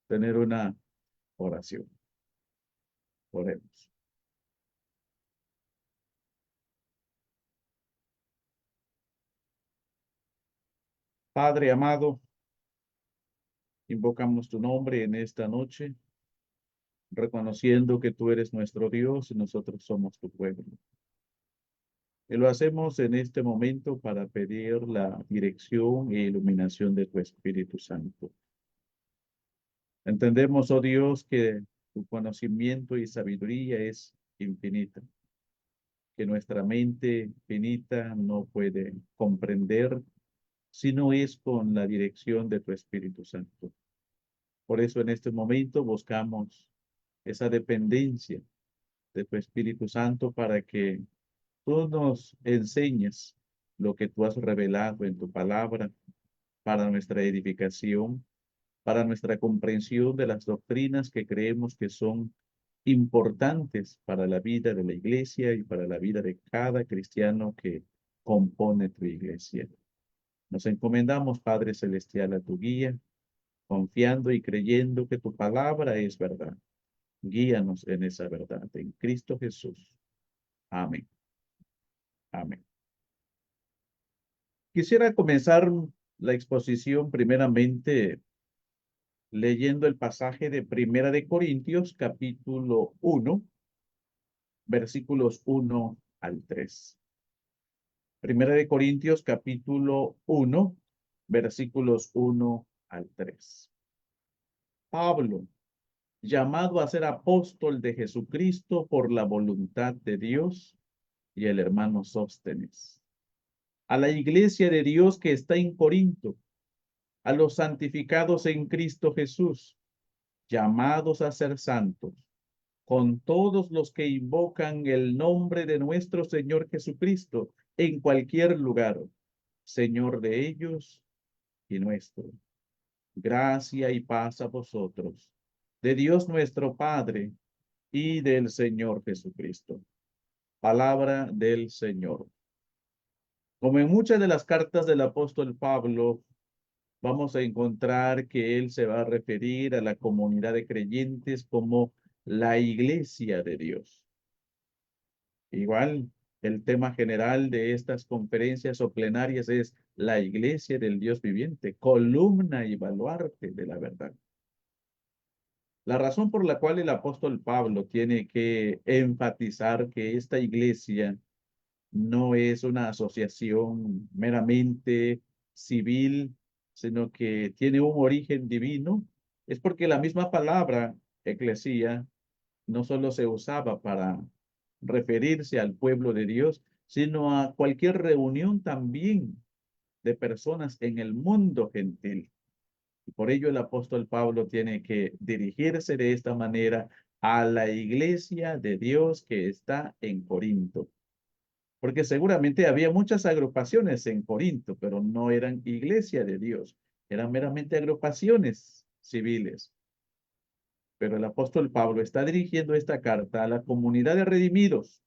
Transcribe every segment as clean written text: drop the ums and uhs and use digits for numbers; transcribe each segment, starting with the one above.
tener una oración. Oremos. Padre amado, invocamos tu nombre en esta noche, reconociendo que tú eres nuestro Dios y nosotros somos tu pueblo. Y lo hacemos en este momento para pedir la dirección e iluminación de tu Espíritu Santo. Entendemos, oh Dios, que tu conocimiento y sabiduría es infinita, que nuestra mente finita no puede comprender si no es con la dirección de tu Espíritu Santo. Por eso en este momento buscamos esa dependencia de tu Espíritu Santo para que tú nos enseñes lo que tú has revelado en tu palabra para nuestra edificación, para nuestra comprensión de las doctrinas que creemos que son importantes para la vida de la iglesia y para la vida de cada cristiano que compone tu iglesia. Nos encomendamos, Padre Celestial, a tu guía, confiando y creyendo que tu palabra es verdad. Guíanos en esa verdad, en Cristo Jesús. Amén. Amén. Quisiera comenzar la exposición primeramente leyendo el pasaje de Primera de Corintios, capítulo 1, versículos 1 al 3. Primera de Corintios, capítulo 1, versículos 1 al 3. Pablo, llamado a ser apóstol de Jesucristo por la voluntad de Dios, y el hermano Sóstenes. A la iglesia de Dios que está en Corinto, a los santificados en Cristo Jesús, llamados a ser santos, con todos los que invocan el nombre de nuestro Señor Jesucristo en cualquier lugar, Señor de ellos y nuestro. Gracia y paz a vosotros, de Dios nuestro Padre y del Señor Jesucristo. Palabra del Señor. Como en muchas de las cartas del apóstol Pablo, vamos a encontrar que él se va a referir a la comunidad de creyentes como la iglesia de Dios. Igual, el tema general de estas conferencias o plenarias es la iglesia del Dios viviente, columna y baluarte de la verdad. La razón por la cual el apóstol Pablo tiene que enfatizar que esta iglesia no es una asociación meramente civil, sino que tiene un origen divino, es porque la misma palabra eclesía no solo se usaba para referirse al pueblo de Dios, sino a cualquier reunión también de personas en el mundo gentil. Y por ello el apóstol Pablo tiene que dirigirse de esta manera a la iglesia de Dios que está en Corinto. Porque seguramente había muchas agrupaciones en Corinto, pero no eran iglesia de Dios, eran meramente agrupaciones civiles. Pero el apóstol Pablo está dirigiendo esta carta a la comunidad de redimidos,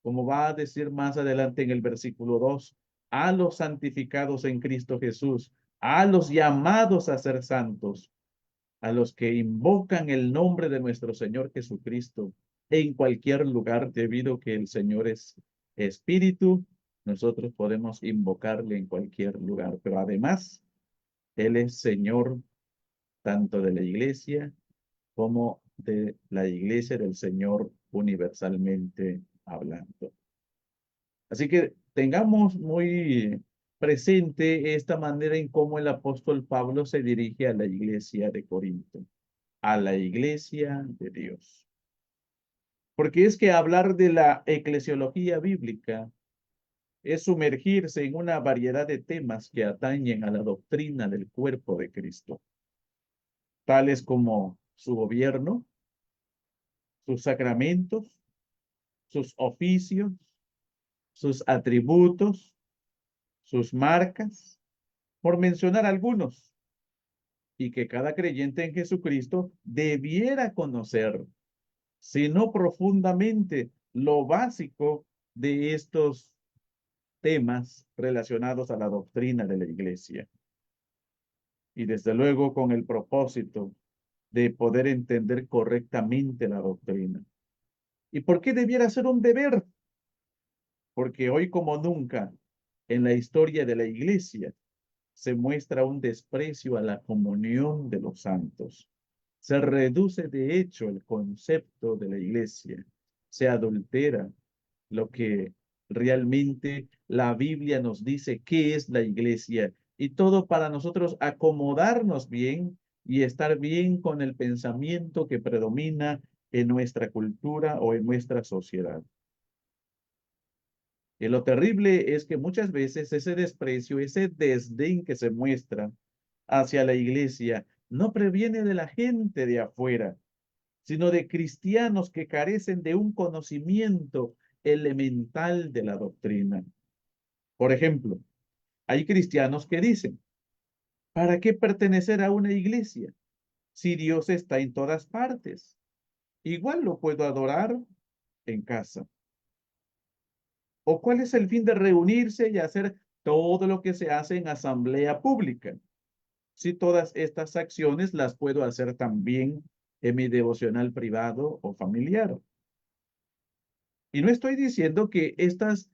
como va a decir más adelante en el versículo 2, a los santificados en Cristo Jesús, a los llamados a ser santos, a los que invocan el nombre de nuestro Señor Jesucristo en cualquier lugar, debido que el Señor es espíritu, nosotros podemos invocarle en cualquier lugar, pero además, Él es Señor tanto de la iglesia como de la iglesia del Señor universalmente hablando. Así que tengamos muy presente esta manera en cómo el apóstol Pablo se dirige a la iglesia de Corinto, a la iglesia de Dios. Porque es que hablar de la eclesiología bíblica es sumergirse en una variedad de temas que atañen a la doctrina del cuerpo de Cristo, tales como su gobierno, sus sacramentos, sus oficios, sus atributos, sus marcas, por mencionar algunos, y que cada creyente en Jesucristo debiera conocer, si no profundamente, lo básico de estos temas relacionados a la doctrina de la iglesia. Y desde luego con el propósito de poder entender correctamente la doctrina. ¿Y por qué debiera ser un deber? Porque hoy como nunca en la historia de la iglesia se muestra un desprecio a la comunión de los santos. Se reduce de hecho el concepto de la iglesia. Se adultera lo que realmente la Biblia nos dice qué es la iglesia y todo para nosotros acomodarnos bien y estar bien con el pensamiento que predomina en nuestra cultura o en nuestra sociedad. Y lo terrible es que muchas veces ese desprecio, ese desdén que se muestra hacia la iglesia, no previene de la gente de afuera, sino de cristianos que carecen de un conocimiento elemental de la doctrina. Por ejemplo, hay cristianos que dicen, ¿para qué pertenecer a una iglesia si Dios está en todas partes? Igual lo puedo adorar en casa. ¿O cuál es el fin de reunirse y hacer todo lo que se hace en asamblea pública? Si todas estas acciones las puedo hacer también en mi devocional privado o familiar. Y no estoy diciendo que estas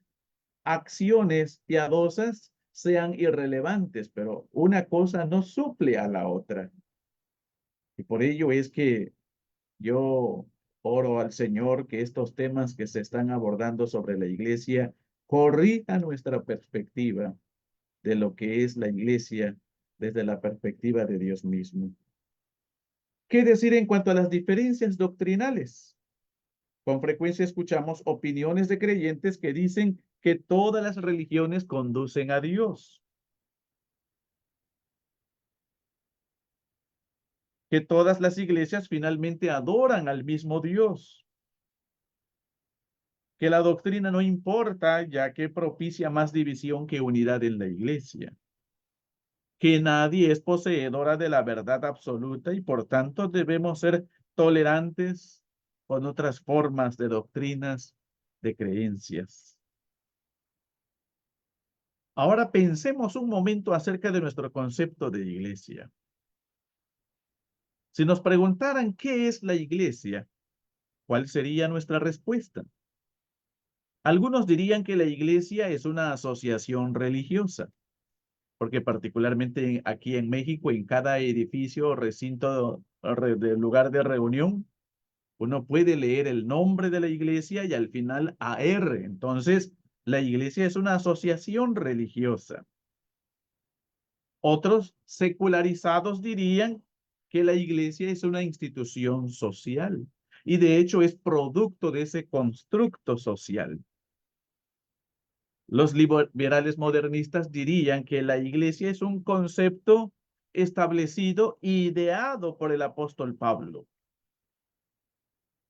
acciones piadosas sean irrelevantes, pero una cosa no suple a la otra. Y por ello es que yo oro al Señor que estos temas que se están abordando sobre la iglesia corrijan nuestra perspectiva de lo que es la iglesia desde la perspectiva de Dios mismo. ¿Qué decir en cuanto a las diferencias doctrinales? Con frecuencia escuchamos opiniones de creyentes que dicen que todas las religiones conducen a Dios, que todas las iglesias finalmente adoran al mismo Dios, que la doctrina no importa ya que propicia más división que unidad en la iglesia, que nadie es poseedora de la verdad absoluta y por tanto debemos ser tolerantes con otras formas de doctrinas, de creencias. Ahora pensemos un momento acerca de nuestro concepto de iglesia. Si nos preguntaran qué es la iglesia, ¿cuál sería nuestra respuesta? Algunos dirían que la iglesia es una asociación religiosa, porque particularmente aquí en México, en cada edificio o recinto de lugar de reunión, uno puede leer el nombre de la iglesia y al final AR. Entonces, la iglesia es una asociación religiosa. Otros secularizados dirían que la iglesia es una institución social y de hecho es producto de ese constructo social. Los liberales modernistas dirían que la iglesia es un concepto establecido e ideado por el apóstol Pablo.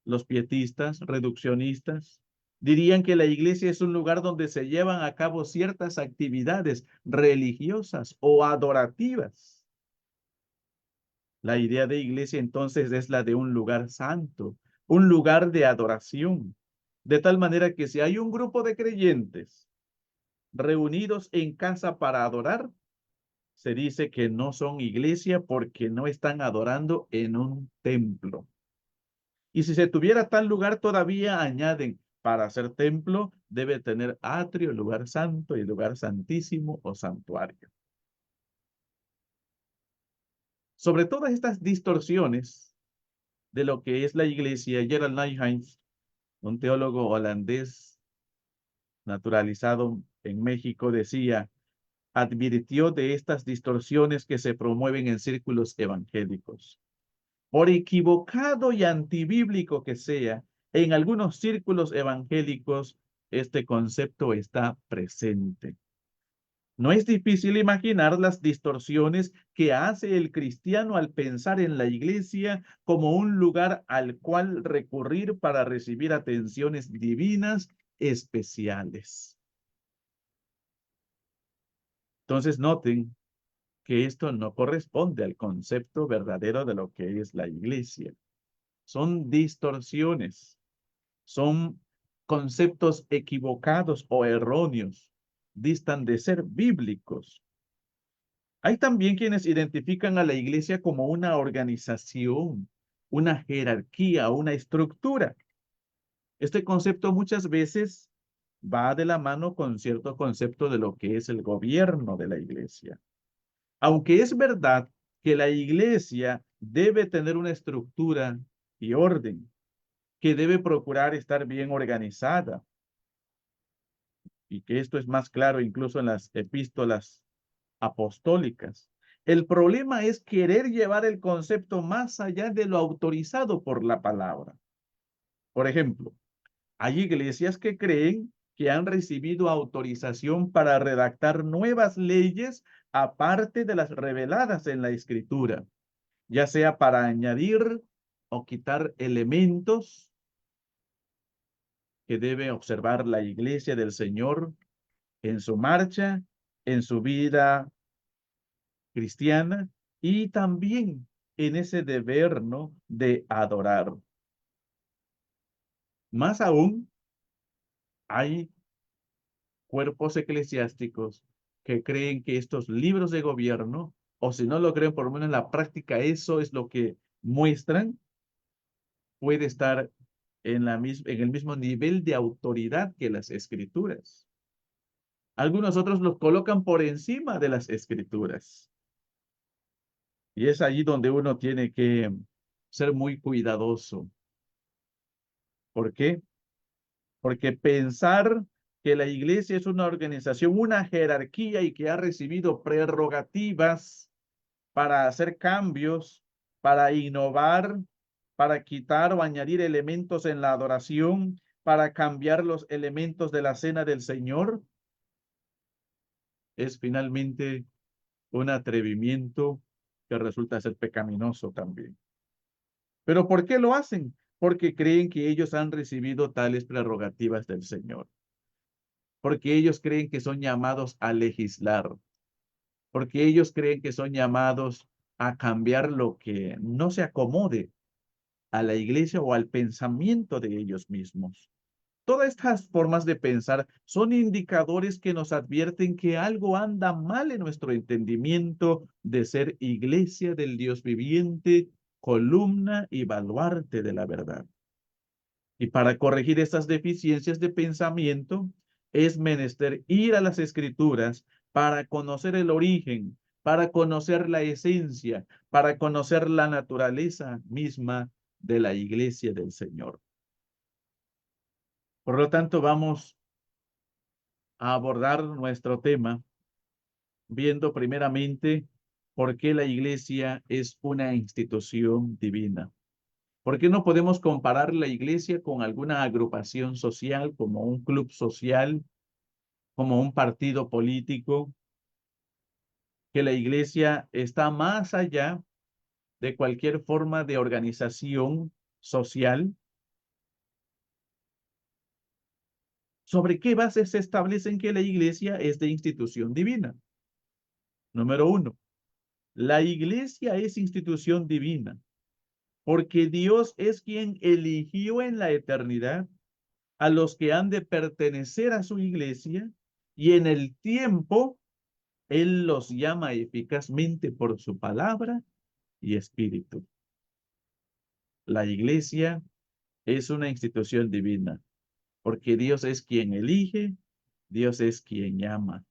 Los pietistas, reduccionistas, dirían que la iglesia es un lugar donde se llevan a cabo ciertas actividades religiosas o adorativas. La idea de iglesia entonces es la de un lugar santo, un lugar de adoración, de tal manera que si hay un grupo de creyentes reunidos en casa para adorar, se dice que no son iglesia porque no están adorando en un templo. Y si se tuviera tal lugar, todavía añaden, para ser templo, debe tener atrio, lugar santo y lugar santísimo o santuario. Sobre todas estas distorsiones de lo que es la iglesia, Gerald Nieuwenhuis, un teólogo holandés naturalizado en México, decía, advirtió de estas distorsiones que se promueven en círculos evangélicos. Por equivocado y antibíblico que sea, en algunos círculos evangélicos este concepto está presente. No es difícil imaginar las distorsiones que hace el cristiano al pensar en la iglesia como un lugar al cual recurrir para recibir atenciones divinas especiales. Entonces noten que esto no corresponde al concepto verdadero de lo que es la iglesia. Son distorsiones, son conceptos equivocados o erróneos, distan de ser bíblicos. Hay también quienes identifican a la iglesia como una organización, una jerarquía, una estructura. Este concepto muchas veces va de la mano con cierto concepto de lo que es el gobierno de la iglesia. Aunque es verdad que la iglesia debe tener una estructura y orden, que debe procurar estar bien organizada, y que esto es más claro incluso en las epístolas apostólicas. El problema es querer llevar el concepto más allá de lo autorizado por la palabra. Por ejemplo, hay iglesias que creen que han recibido autorización para redactar nuevas leyes aparte de las reveladas en la Escritura, ya sea para añadir o quitar elementos que debe observar la iglesia del Señor en su marcha, en su vida cristiana y también en ese deber, ¿no?, de adorar. Más aún, hay cuerpos eclesiásticos que creen que estos libros de gobierno, o si no lo creen, por lo menos en la práctica, eso es lo que muestran, puede estar en el mismo nivel de autoridad que las escrituras. Algunos otros los colocan por encima de las escrituras. Y es allí donde uno tiene que ser muy cuidadoso. ¿Por qué? Porque pensar que la iglesia es una organización, una jerarquía y que ha recibido prerrogativas para hacer cambios, para innovar, para quitar o añadir elementos en la adoración, para cambiar los elementos de la cena del Señor, es finalmente un atrevimiento que resulta ser pecaminoso también. ¿Pero por qué lo hacen? Porque creen que ellos han recibido tales prerrogativas del Señor. Porque ellos creen que son llamados a legislar. Porque ellos creen que son llamados a cambiar lo que no se acomode a la iglesia o al pensamiento de ellos mismos. Todas estas formas de pensar son indicadores que nos advierten que algo anda mal en nuestro entendimiento de ser iglesia del Dios viviente, columna y baluarte de la verdad. Y para corregir estas deficiencias de pensamiento, es menester ir a las Escrituras para conocer el origen, para conocer la esencia, para conocer la naturaleza misma de la iglesia del Señor. Por lo tanto, vamos a abordar nuestro tema viendo primeramente por qué la iglesia es una institución divina. ¿Por qué no podemos comparar la iglesia con alguna agrupación social, como un club social, como un partido político? Que la iglesia está más allá de cualquier forma de organización social. ¿Sobre qué bases se establecen que la iglesia es de institución divina? Número uno, la iglesia es institución divina porque Dios es quien eligió en la eternidad a los que han de pertenecer a su iglesia y en el tiempo Él los llama eficazmente por su palabra y espíritu. La iglesia es una institución divina porque Dios es quien elige, Dios es quien llama.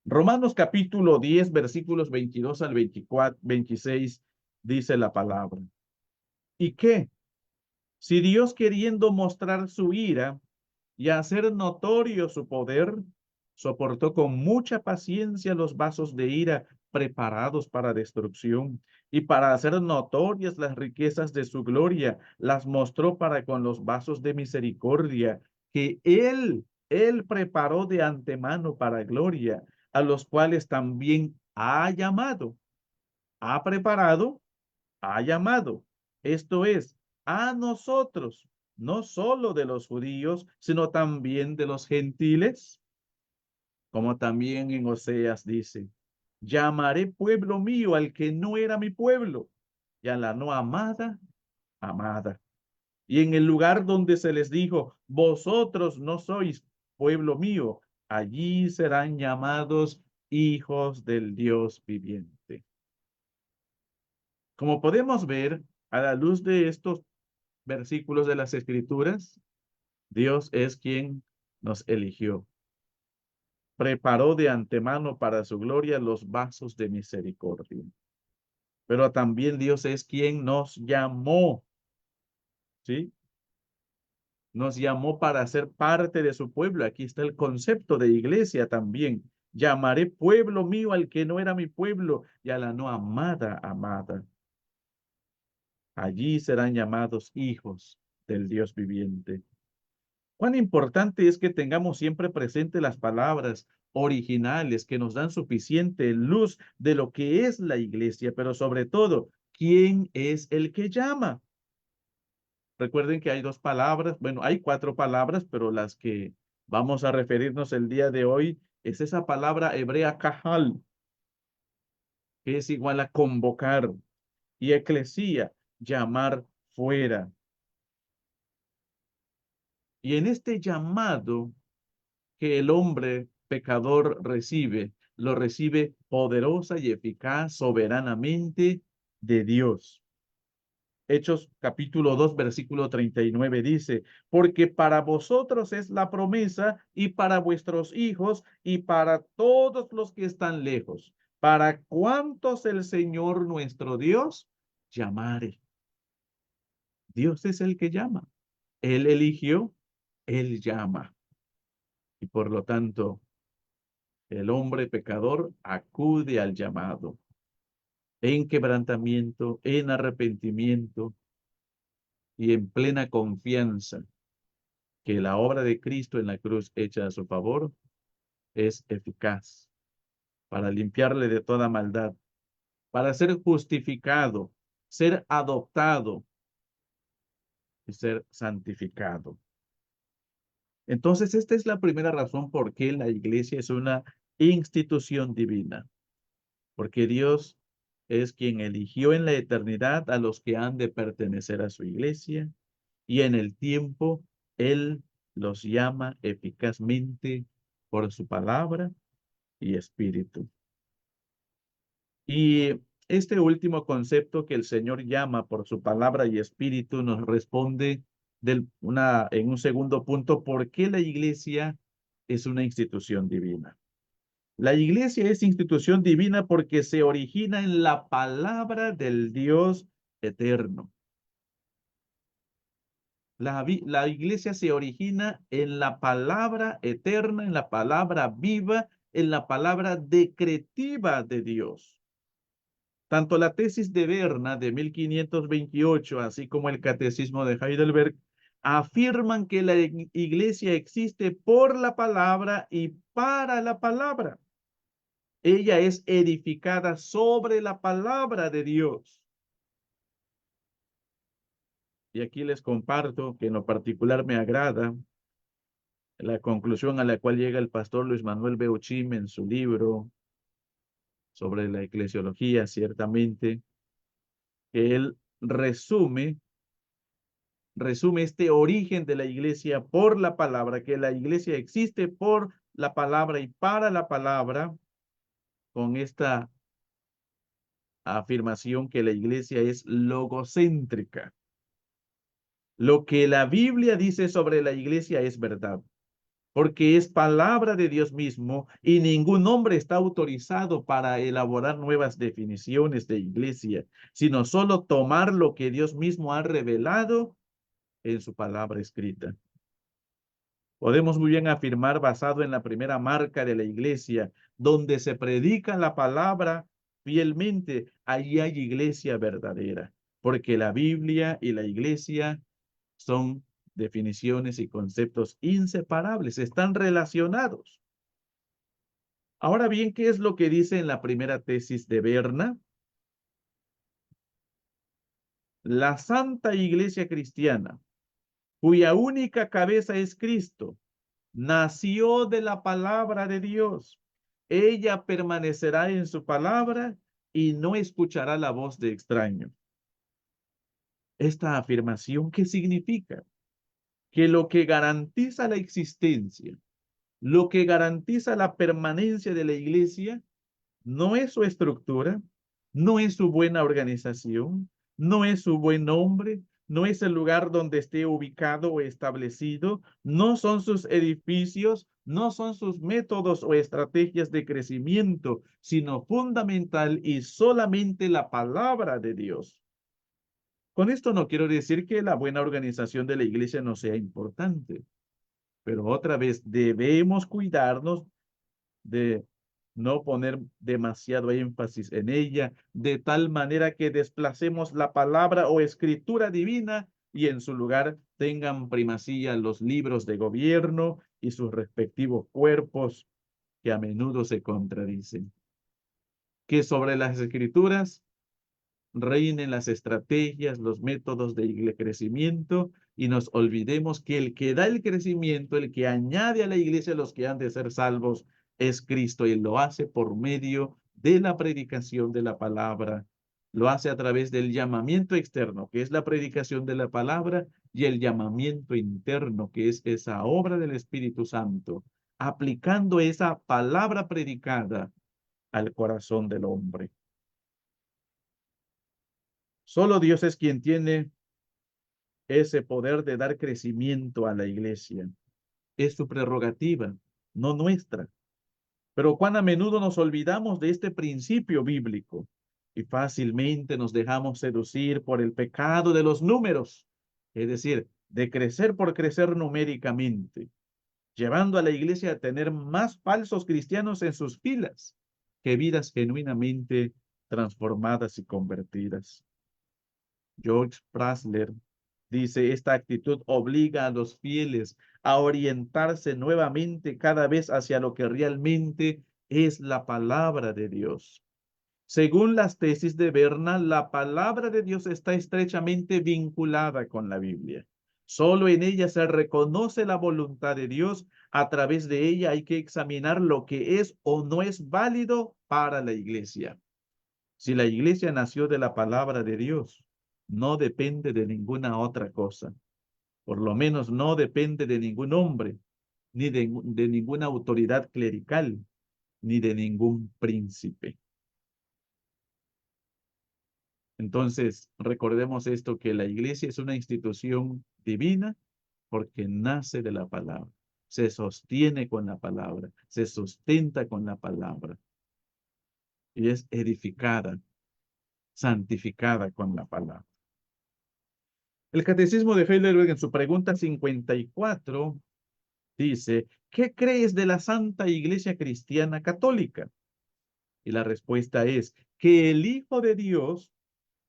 Romanos capítulo 10, versículos 22 al 24, 26, dice la palabra. ¿Y qué? Si Dios, queriendo mostrar su ira y hacer notorio su poder, soportó con mucha paciencia los vasos de ira preparados para destrucción, y para hacer notorias las riquezas de su gloria, las mostró para con los vasos de misericordia, que Él preparó de antemano para gloria, a los cuales también ha llamado, ha preparado, ha llamado. Esto es, a nosotros, no solo de los judíos, sino también de los gentiles, como también en Oseas dice, llamaré pueblo mío al que no era mi pueblo, y a la no amada, amada. Y en el lugar donde se les dijo, vosotros no sois pueblo mío, allí serán llamados hijos del Dios viviente. Como podemos ver, a la luz de estos versículos de las Escrituras, Dios es quien nos eligió. Preparó de antemano para su gloria los vasos de misericordia. Pero también Dios es quien nos llamó, ¿sí? Nos llamó para ser parte de su pueblo. Aquí está el concepto de iglesia también. Llamaré pueblo mío al que no era mi pueblo y a la no amada, amada. Allí serán llamados hijos del Dios viviente. Cuán importante es que tengamos siempre presente las palabras originales que nos dan suficiente luz de lo que es la iglesia, pero sobre todo, ¿quién es el que llama? Recuerden que hay dos palabras, bueno, hay cuatro palabras, pero las que vamos a referirnos el día de hoy es esa palabra hebrea kahal, que es igual a convocar, y eclesía, llamar fuera. Y en este llamado que el hombre pecador recibe, lo recibe poderosa y eficaz, soberanamente de Dios. Hechos capítulo 2, versículo 39 dice, porque para vosotros es la promesa y para vuestros hijos y para todos los que están lejos, para cuantos el Señor nuestro Dios llamare. Dios es el que llama. Él eligió, Él llama. Y por lo tanto, el hombre pecador acude al llamado en quebrantamiento, en arrepentimiento y en plena confianza que la obra de Cristo en la cruz hecha a su favor es eficaz para limpiarle de toda maldad, para ser justificado, ser adoptado y ser santificado. Entonces, esta es la primera razón por qué la iglesia es una institución divina, porque Dios es quien eligió en la eternidad a los que han de pertenecer a su iglesia y en el tiempo Él los llama eficazmente por su palabra y espíritu. Y este último concepto que el Señor llama por su palabra y espíritu nos responde en un segundo punto, ¿por qué la iglesia es una institución divina? La iglesia es institución divina porque se origina en la palabra del Dios eterno. La iglesia se origina en la palabra eterna, en la palabra viva, en la palabra decretiva de Dios. Tanto la tesis de Berna de 1528, así como el catecismo de Heidelberg, afirman que la iglesia existe por la palabra y para la palabra. Ella es edificada sobre la palabra de Dios. Y aquí les comparto que en lo particular me agrada la conclusión a la cual llega el pastor Luis Manuel Beuchim en su libro sobre la eclesiología, ciertamente, que él resume este origen de la iglesia por la palabra, que la iglesia existe por la palabra y para la palabra, con esta afirmación que la iglesia es logocéntrica. Lo que la Biblia dice sobre la iglesia es verdad, porque es palabra de Dios mismo y ningún hombre está autorizado para elaborar nuevas definiciones de iglesia, sino solo tomar lo que Dios mismo ha revelado en su palabra escrita. Podemos muy bien afirmar, basado en la primera marca de la iglesia, donde se predica la palabra fielmente, allí hay iglesia verdadera, porque la Biblia y la iglesia son definiciones y conceptos inseparables, están relacionados. Ahora bien, ¿qué es lo que dice en la primera tesis de Berna? La Santa Iglesia Cristiana, cuya única cabeza es Cristo, nació de la palabra de Dios. Ella permanecerá en su palabra y no escuchará la voz de extraños. Esta afirmación, ¿qué significa? Que lo que garantiza la existencia, lo que garantiza la permanencia de la iglesia no es su estructura, no es su buena organización, no es su buen nombre, no es el lugar donde esté ubicado o establecido, no son sus edificios, no son sus métodos o estrategias de crecimiento, sino fundamental y solamente la palabra de Dios. Con esto no quiero decir que la buena organización de la iglesia no sea importante, pero otra vez debemos cuidarnos de no poner demasiado énfasis en ella, de tal manera que desplacemos la palabra o escritura divina y en su lugar tengan primacía los libros de gobierno y sus respectivos cuerpos que a menudo se contradicen. Que sobre las escrituras reinen las estrategias, los métodos de crecimiento y nos olvidemos que el que da el crecimiento, el que añade a la iglesia los que han de ser salvos, es Cristo y lo hace por medio de la predicación de la palabra. Lo hace a través del llamamiento externo, que es la predicación de la palabra, y el llamamiento interno, que es esa obra del Espíritu Santo, aplicando esa palabra predicada al corazón del hombre. Solo Dios es quien tiene ese poder de dar crecimiento a la iglesia. Es su prerrogativa, no nuestra. Pero cuán a menudo nos olvidamos de este principio bíblico y fácilmente nos dejamos seducir por el pecado de los números, es decir, de crecer por crecer numéricamente, llevando a la iglesia a tener más falsos cristianos en sus filas que vidas genuinamente transformadas y convertidas. George Prasler dice, esta actitud obliga a los fieles a orientarse nuevamente cada vez hacia lo que realmente es la palabra de Dios. Según las tesis de Berna, la palabra de Dios está estrechamente vinculada con la Biblia. Solo en ella se reconoce la voluntad de Dios. A través de ella hay que examinar lo que es o no es válido para la iglesia. Si la iglesia nació de la palabra de Dios, no depende de ninguna otra cosa. Por lo menos no depende de ningún hombre, ni de ninguna autoridad clerical, ni de ningún príncipe. Entonces, recordemos esto, que la iglesia es una institución divina porque nace de la palabra, se sostiene con la palabra, se sustenta con la palabra y es edificada, santificada con la palabra. El Catecismo de Heidelberg en su pregunta 54 dice, ¿qué crees de la Santa Iglesia Cristiana Católica? Y la respuesta es que el Hijo de Dios,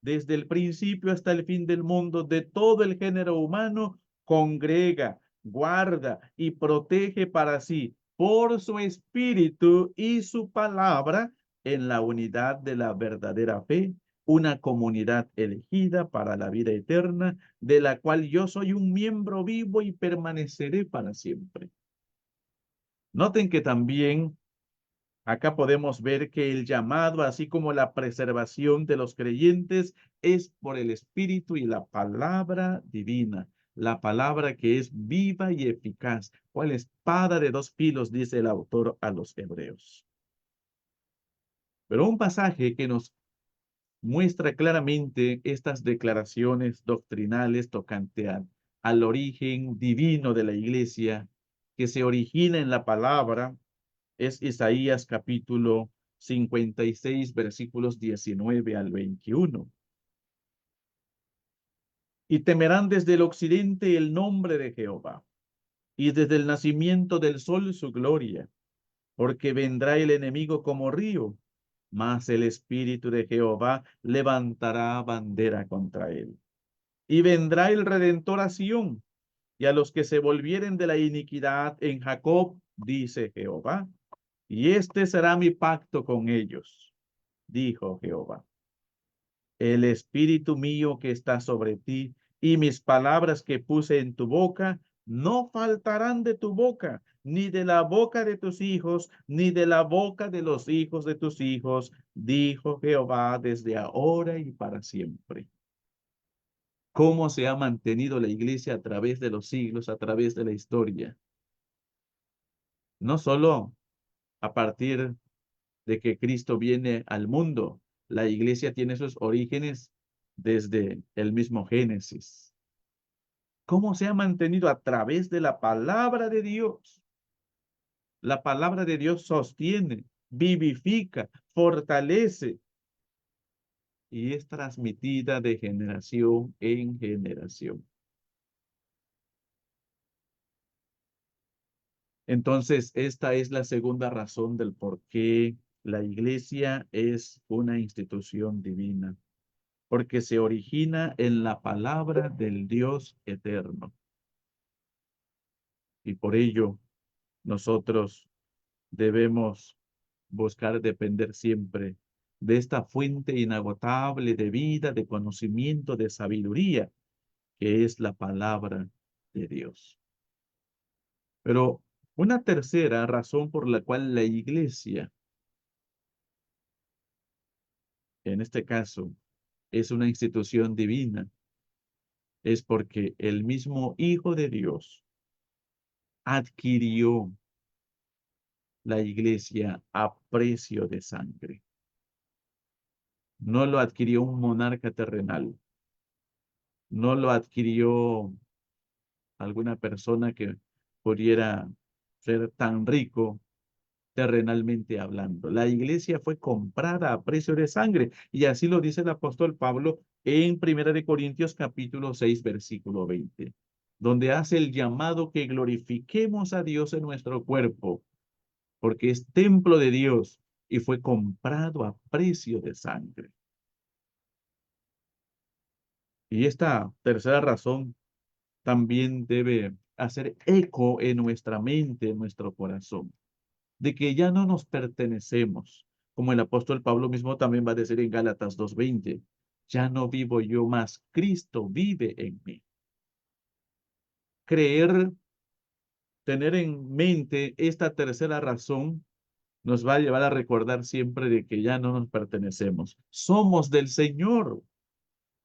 desde el principio hasta el fin del mundo, de todo el género humano, congrega, guarda y protege para sí, por su espíritu y su palabra, en la unidad de la verdadera fe, una comunidad elegida para la vida eterna, de la cual yo soy un miembro vivo y permaneceré para siempre. Noten que también acá podemos ver que el llamado, así como la preservación de los creyentes, es por el Espíritu y la palabra divina, la palabra que es viva y eficaz, cual espada de dos filos, dice el autor a los Hebreos. Pero un pasaje que nos muestra claramente estas declaraciones doctrinales tocante al origen divino de la iglesia, que se origina en la palabra, es Isaías capítulo 56, versículos 19 al 21. Y temerán desde el occidente el nombre de Jehová, y desde el nacimiento del sol su gloria, porque vendrá el enemigo como río, mas el Espíritu de Jehová levantará bandera contra él. Y vendrá el Redentor a Sión, y a los que se volvieren de la iniquidad en Jacob, dice Jehová, y este será mi pacto con ellos, dijo Jehová. El espíritu mío que está sobre ti y mis palabras que puse en tu boca no faltarán de tu boca, ni de la boca de tus hijos, ni de la boca de los hijos de tus hijos, dijo Jehová, desde ahora y para siempre. ¿Cómo se ha mantenido la iglesia a través de los siglos, a través de la historia? No solo a partir de que Cristo viene al mundo. La iglesia tiene sus orígenes desde el mismo Génesis. ¿Cómo se ha mantenido? A través de la palabra de Dios. La palabra de Dios sostiene, vivifica, fortalece y es transmitida de generación en generación. Entonces, esta es la segunda razón del por qué la iglesia es una institución divina, porque se origina en la palabra del Dios eterno. Y por ello, nosotros debemos buscar depender siempre de esta fuente inagotable de vida, de conocimiento, de sabiduría, que es la palabra de Dios. Pero una tercera razón por la cual la iglesia, en este caso, es una institución divina, es porque el mismo Hijo de Dios adquirió la iglesia a precio de sangre. No lo adquirió un monarca terrenal, no lo adquirió alguna persona que pudiera ser tan rico terrenalmente hablando. La iglesia fue comprada a precio de sangre y así lo dice el apóstol Pablo en 1 Corintios capítulo 6 versículo 20, donde hace el llamado que glorifiquemos a Dios en nuestro cuerpo, porque es templo de Dios y fue comprado a precio de sangre. Y esta tercera razón también debe hacer eco en nuestra mente, en nuestro corazón, de que ya no nos pertenecemos, como el apóstol Pablo mismo también va a decir en Gálatas 2:20, ya no vivo yo más, Cristo vive en mí. Creer, tener en mente esta tercera razón nos va a llevar a recordar siempre de que ya no nos pertenecemos. Somos del Señor,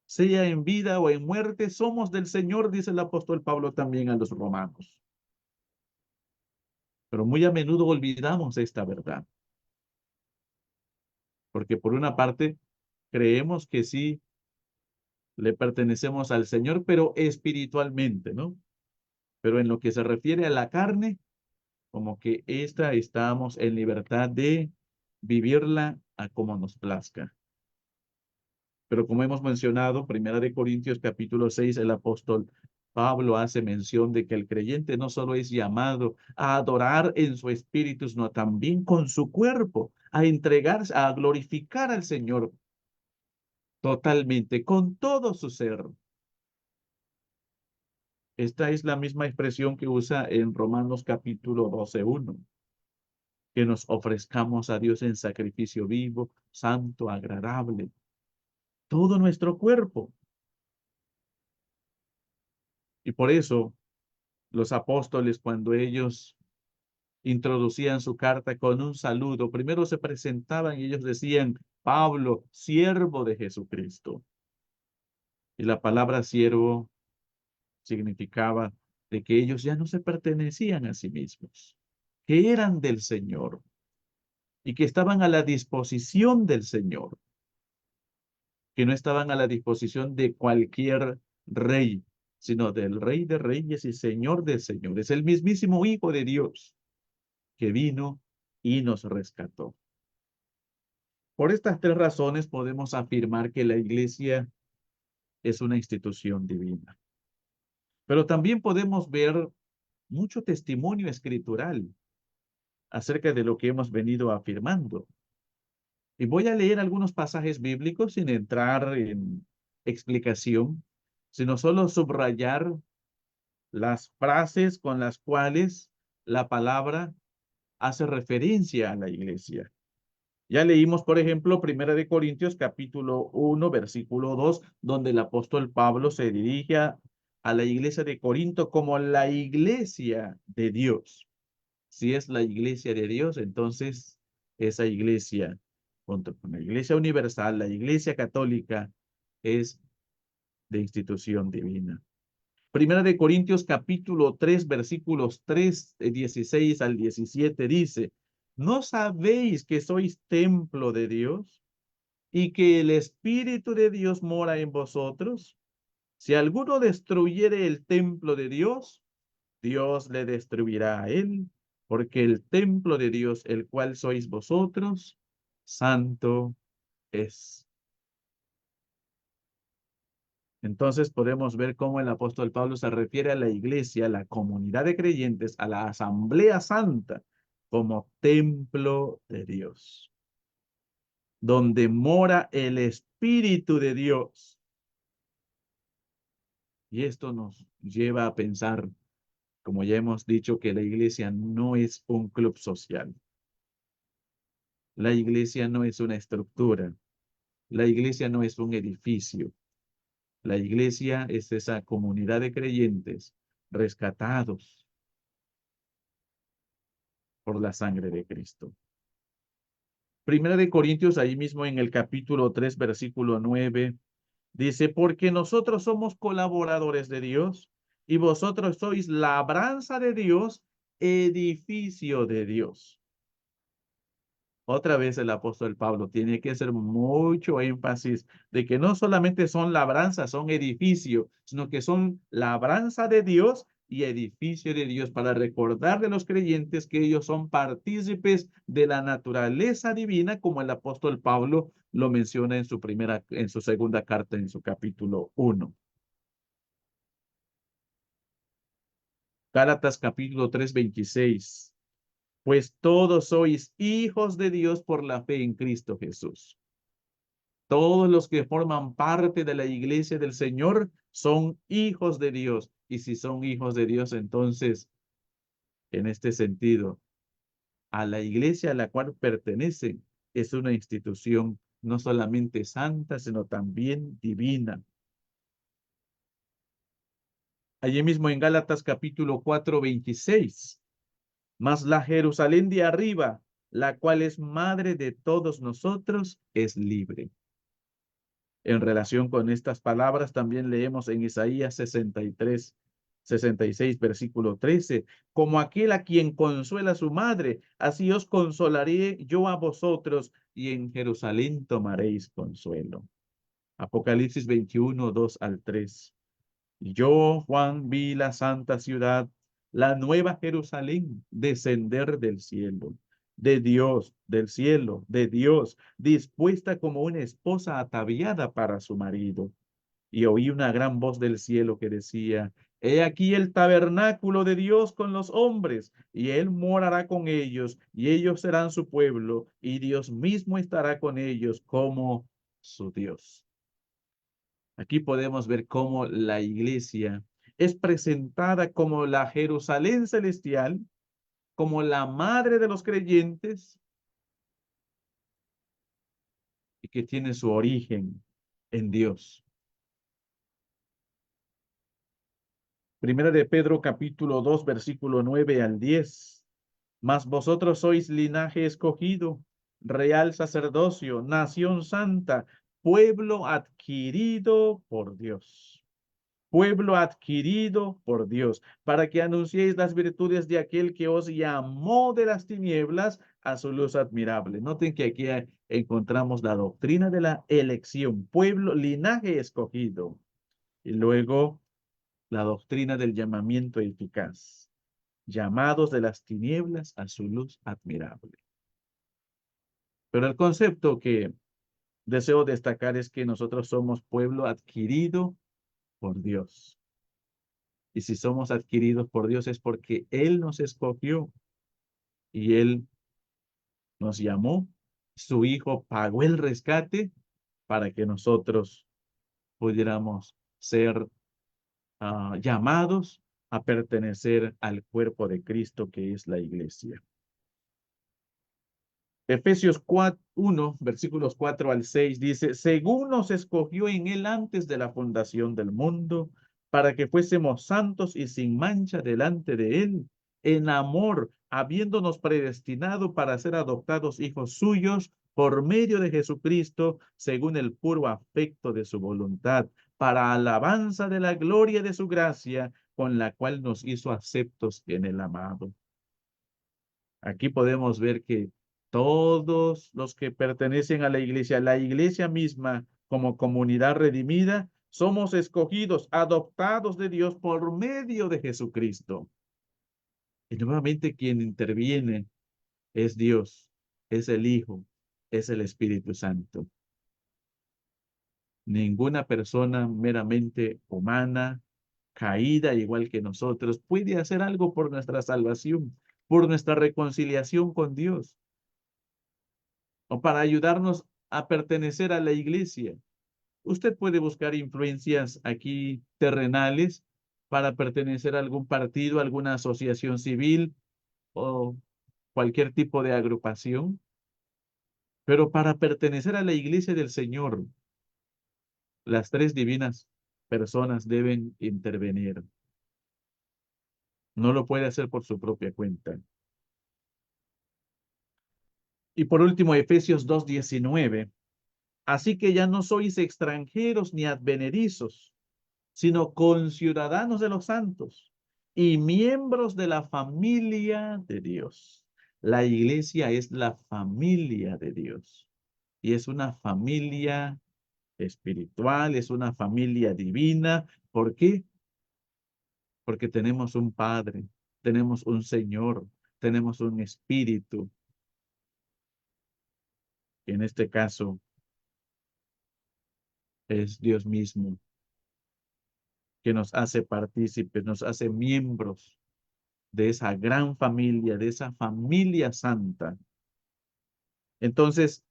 sea en vida o en muerte, somos del Señor, dice el apóstol Pablo también a los romanos. Pero muy a menudo olvidamos esta verdad, porque por una parte creemos que sí le pertenecemos al Señor, pero espiritualmente, ¿no? Pero en lo que se refiere a la carne, como que esta estamos en libertad de vivirla a como nos plazca. Pero como hemos mencionado, 1 Corintios capítulo 6, el apóstol Pablo hace mención de que el creyente no solo es llamado a adorar en su espíritu, sino también con su cuerpo, a entregarse, a glorificar al Señor totalmente, con todo su ser. Esta es la misma expresión que usa en Romanos capítulo 12:1, que nos ofrezcamos a Dios en sacrificio vivo, santo, agradable, todo nuestro cuerpo. Y por eso los apóstoles, cuando ellos introducían su carta con un saludo, primero se presentaban y ellos decían, Pablo, siervo de Jesucristo. Y la palabra siervo significaba de que ellos ya no se pertenecían a sí mismos, que eran del Señor y que estaban a la disposición del Señor, que no estaban a la disposición de cualquier rey, sino del Rey de Reyes y Señor de Señores, el mismísimo Hijo de Dios que vino y nos rescató. Por estas tres razones podemos afirmar que la iglesia es una institución divina. Pero también podemos ver mucho testimonio escritural acerca de lo que hemos venido afirmando. Y voy a leer algunos pasajes bíblicos sin entrar en explicación, sino solo subrayar las frases con las cuales la palabra hace referencia a la iglesia. Ya leímos, por ejemplo, 1 Corintios capítulo 1, versículo 2, donde el apóstol Pablo se dirige a la iglesia de Corinto como la iglesia de Dios. Si es la iglesia de Dios, entonces esa iglesia, junto con la iglesia universal, la iglesia católica, es de institución divina. 1 Corintios capítulo 3, versículos 16 al 17 dice, ¿No sabéis que sois templo de Dios y que el Espíritu de Dios mora en vosotros? Si alguno destruyere el templo de Dios, Dios le destruirá a él, porque el templo de Dios, el cual sois vosotros, santo es. Entonces podemos ver cómo el apóstol Pablo se refiere a la iglesia, a la comunidad de creyentes, a la asamblea santa, como templo de Dios, donde mora el Espíritu de Dios. Y esto nos lleva a pensar, como ya hemos dicho, que la iglesia no es un club social. La iglesia no es una estructura. La iglesia no es un edificio. La iglesia es esa comunidad de creyentes rescatados por la sangre de Cristo. Primera de Corintios, ahí mismo en el capítulo 3, versículo 9, dice, porque nosotros somos colaboradores de Dios y vosotros sois labranza de Dios, edificio de Dios. Otra vez el apóstol Pablo tiene que hacer mucho énfasis de que no solamente son labranzas, son edificio, sino que son labranza de Dios y edificio de Dios para recordar de los creyentes que ellos son partícipes de la naturaleza divina, como el apóstol Pablo lo menciona en su segunda carta, en su capítulo 1. Gálatas capítulo 3, 26. Pues todos sois hijos de Dios por la fe en Cristo Jesús. Todos los que forman parte de la iglesia del Señor son hijos de Dios. Y si son hijos de Dios, entonces, en este sentido, a la iglesia a la cual pertenecen es una institución no solamente santa, sino también divina. Allí mismo en Gálatas capítulo 4, 26. Mas la Jerusalén de arriba, la cual es madre de todos nosotros, es libre. En relación con estas palabras, también leemos en Isaías 63, 66, versículo 13, como aquel a quien consuela a su madre, así os consolaré yo a vosotros, y en Jerusalén tomaréis consuelo. Apocalipsis 21, 2 al 3. Y yo, Juan, vi la santa ciudad, la nueva Jerusalén, descender del cielo, de Dios, del cielo, de Dios, dispuesta como una esposa ataviada para su marido. Y oí una gran voz del cielo que decía, He aquí el tabernáculo de Dios con los hombres, y él morará con ellos, y ellos serán su pueblo, y Dios mismo estará con ellos como su Dios. Aquí podemos ver cómo la iglesia es presentada como la Jerusalén celestial, como la madre de los creyentes y que tiene su origen en Dios. Primera de Pedro capítulo 2 versículo 9 al 10. Mas vosotros sois linaje escogido, real sacerdocio, nación santa, pueblo adquirido por Dios. Pueblo adquirido por Dios, para que anunciéis las virtudes de aquel que os llamó de las tinieblas a su luz admirable. Noten que aquí encontramos la doctrina de la elección, pueblo, linaje escogido, y luego la doctrina del llamamiento eficaz, llamados de las tinieblas a su luz admirable. Pero el concepto que deseo destacar es que nosotros somos pueblo adquirido por Dios. Y si somos adquiridos por Dios es porque Él nos escogió y Él nos llamó. Su Hijo pagó el rescate para que nosotros pudiéramos ser llamados a pertenecer al cuerpo de Cristo que es la iglesia. Efesios 1, versículos 4 al 6 dice, según nos escogió en Él antes de la fundación del mundo, para que fuésemos santos y sin mancha delante de Él, en amor, habiéndonos predestinado para ser adoptados hijos suyos por medio de Jesucristo, según el puro afecto de su voluntad, para alabanza de la gloria de su gracia, con la cual nos hizo aceptos en el amado. Aquí podemos ver que todos los que pertenecen a la iglesia misma como comunidad redimida, somos escogidos, adoptados de Dios por medio de Jesucristo. Y nuevamente quien interviene es Dios, es el Hijo, es el Espíritu Santo. Ninguna persona meramente humana, caída igual que nosotros, puede hacer algo por nuestra salvación, por nuestra reconciliación con Dios, o para ayudarnos a pertenecer a la iglesia. Usted puede buscar influencias aquí terrenales para pertenecer a algún partido, alguna asociación civil o cualquier tipo de agrupación, pero para pertenecer a la iglesia del Señor, las tres divinas personas deben intervenir. No lo puede hacer por su propia cuenta. Y por último, Efesios 2:19. Así que ya no sois extranjeros ni advenedizos, sino conciudadanos de los santos y miembros de la familia de Dios. La iglesia es la familia de Dios y es una familia espiritual, es una familia divina. ¿Por qué? Porque tenemos un Padre, tenemos un Señor, tenemos un Espíritu, que en este caso es Dios mismo, que nos hace partícipes, nos hace miembros de esa gran familia, de esa familia santa. Entonces,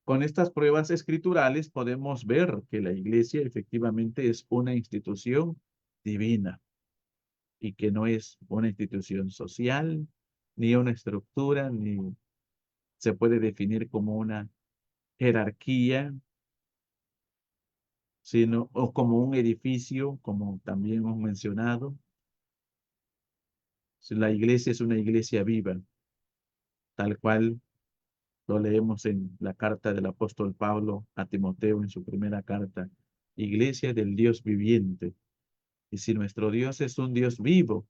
con estas pruebas escriturales podemos ver que la iglesia efectivamente es una institución divina y que no es una institución social, ni una estructura, ni se puede definir como una jerarquía, sino o como un edificio, como también hemos mencionado. La iglesia es una iglesia viva, tal cual lo leemos en la carta del apóstol Pablo a Timoteo en su primera carta. Iglesia del Dios viviente. Y si nuestro Dios es un Dios vivo,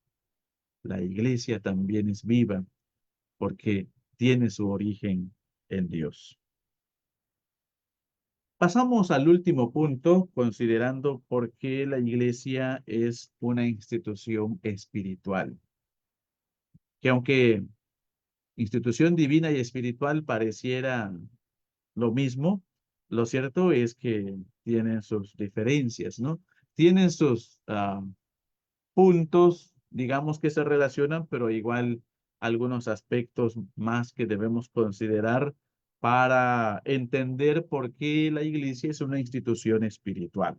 la iglesia también es viva porque tiene su origen en Dios. Pasamos al último punto, considerando por qué la iglesia es una institución espiritual. Que aunque institución divina y espiritual pareciera lo mismo, lo cierto es que tienen sus diferencias, ¿no? Tienen sus puntos, digamos que se relacionan, pero igual algunos aspectos más que debemos considerar para entender por qué la iglesia es una institución espiritual.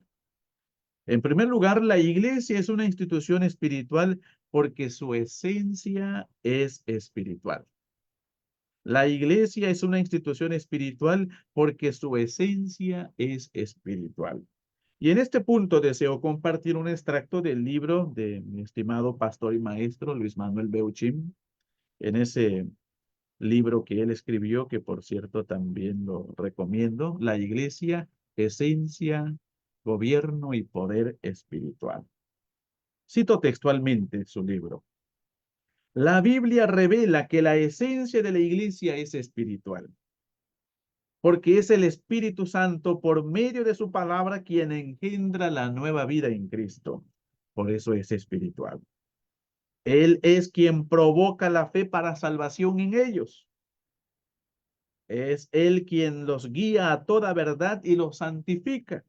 En primer lugar, la iglesia es una institución espiritual porque su esencia es espiritual. La iglesia es una institución espiritual porque su esencia es espiritual. Y en este punto deseo compartir un extracto del libro de mi estimado pastor y maestro Luis Manuel Beuchim, en ese libro que él escribió, que por cierto también lo recomiendo, La Iglesia, Esencia, Gobierno y Poder Espiritual. Cito textualmente su libro. La Biblia revela que la esencia de la iglesia es espiritual, porque es el Espíritu Santo por medio de su palabra quien engendra la nueva vida en Cristo. Por eso es espiritual. Él es quien provoca la fe para salvación en ellos. Es Él quien los guía a toda verdad y los santifica.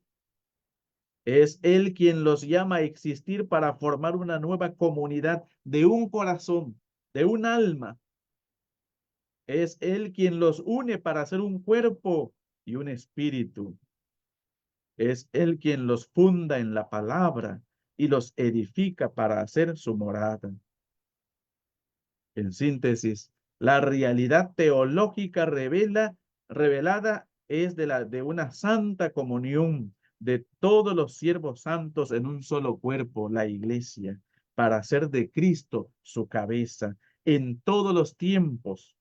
Es Él quien los llama a existir para formar una nueva comunidad de un corazón, de un alma. Es Él quien los une para ser un cuerpo y un espíritu. Es Él quien los funda en la palabra y los edifica para hacer su morada. En síntesis, la realidad teológica revelada es de una santa comunión de todos los siervos santos en un solo cuerpo, la iglesia, para hacer de Cristo su cabeza en todos los tiempos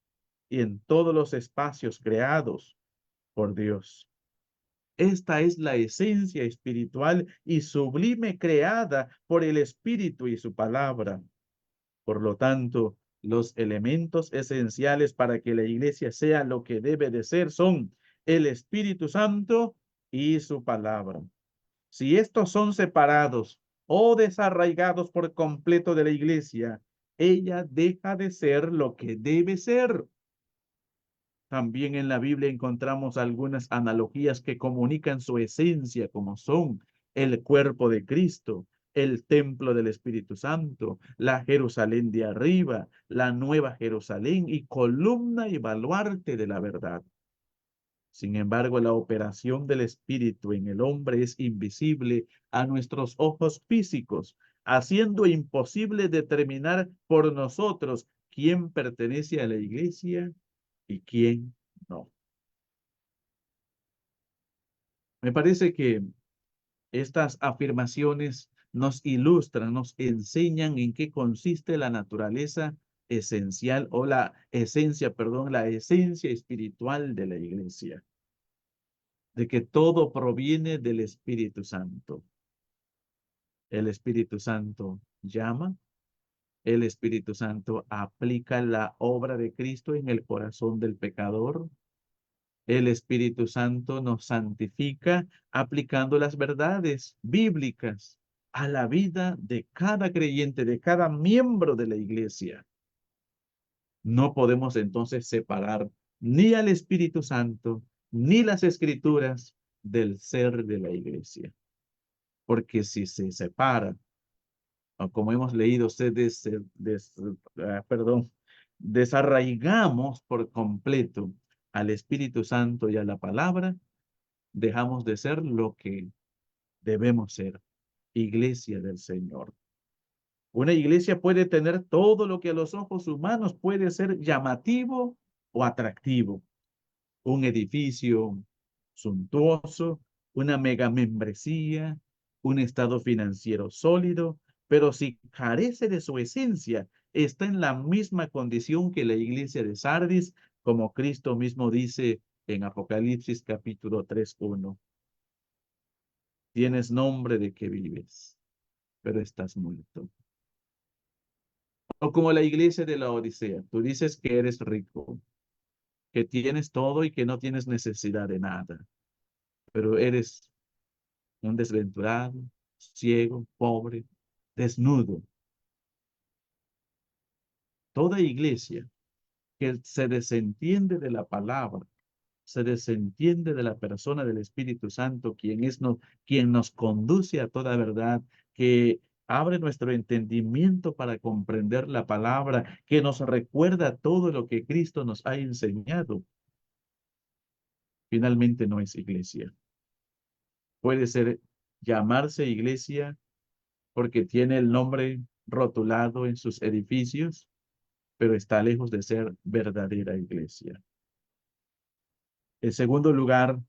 y en todos los espacios creados por Dios. Esta es la esencia espiritual y sublime creada por el Espíritu y su palabra. Por lo tanto, Los elementos esenciales para que la iglesia sea lo que debe de ser son el Espíritu Santo y su palabra. Si estos son separados o desarraigados por completo de la iglesia, ella deja de ser lo que debe ser. También en la Biblia encontramos algunas analogías que comunican su esencia, como son el cuerpo de Cristo, el templo del Espíritu Santo, la Jerusalén de arriba, la nueva Jerusalén y columna y baluarte de la verdad. Sin embargo, la operación del Espíritu en el hombre es invisible a nuestros ojos físicos, haciendo imposible determinar por nosotros quién pertenece a la iglesia y quién no. Me parece que estas afirmaciones nos ilustran, nos enseñan en qué consiste la naturaleza esencial o la esencia, perdón, la esencia espiritual de la iglesia, de que todo proviene del Espíritu Santo. El Espíritu Santo llama, el Espíritu Santo aplica la obra de Cristo en el corazón del pecador. El Espíritu Santo nos santifica aplicando las verdades bíblicas a la vida de cada creyente, de cada miembro de la iglesia. No podemos entonces separar ni al Espíritu Santo ni las Escrituras del ser de la iglesia. Porque si se separa, o como hemos leído, desarraigamos por completo al Espíritu Santo y a la palabra, dejamos de ser lo que debemos ser, iglesia del Señor. Una iglesia puede tener todo lo que a los ojos humanos puede ser llamativo o atractivo. Un edificio suntuoso, una mega membresía, un estado financiero sólido, pero si carece de su esencia, está en la misma condición que la iglesia de Sardis, como Cristo mismo dice en Apocalipsis capítulo 3:1. Tienes nombre de que vives, pero estás muerto. O como la iglesia de la Odisea, tú dices que eres rico, que tienes todo y que no tienes necesidad de nada, pero eres un desventurado, ciego, pobre, desnudo. Toda iglesia que se desentiende de la palabra, se desentiende de la persona del Espíritu Santo, quien nos conduce a toda verdad, que abre nuestro entendimiento para comprender la palabra, que nos recuerda todo lo que Cristo nos ha enseñado. Finalmente no es iglesia. Puede ser llamarse iglesia porque tiene el nombre rotulado en sus edificios, pero está lejos de ser verdadera iglesia. En segundo lugar,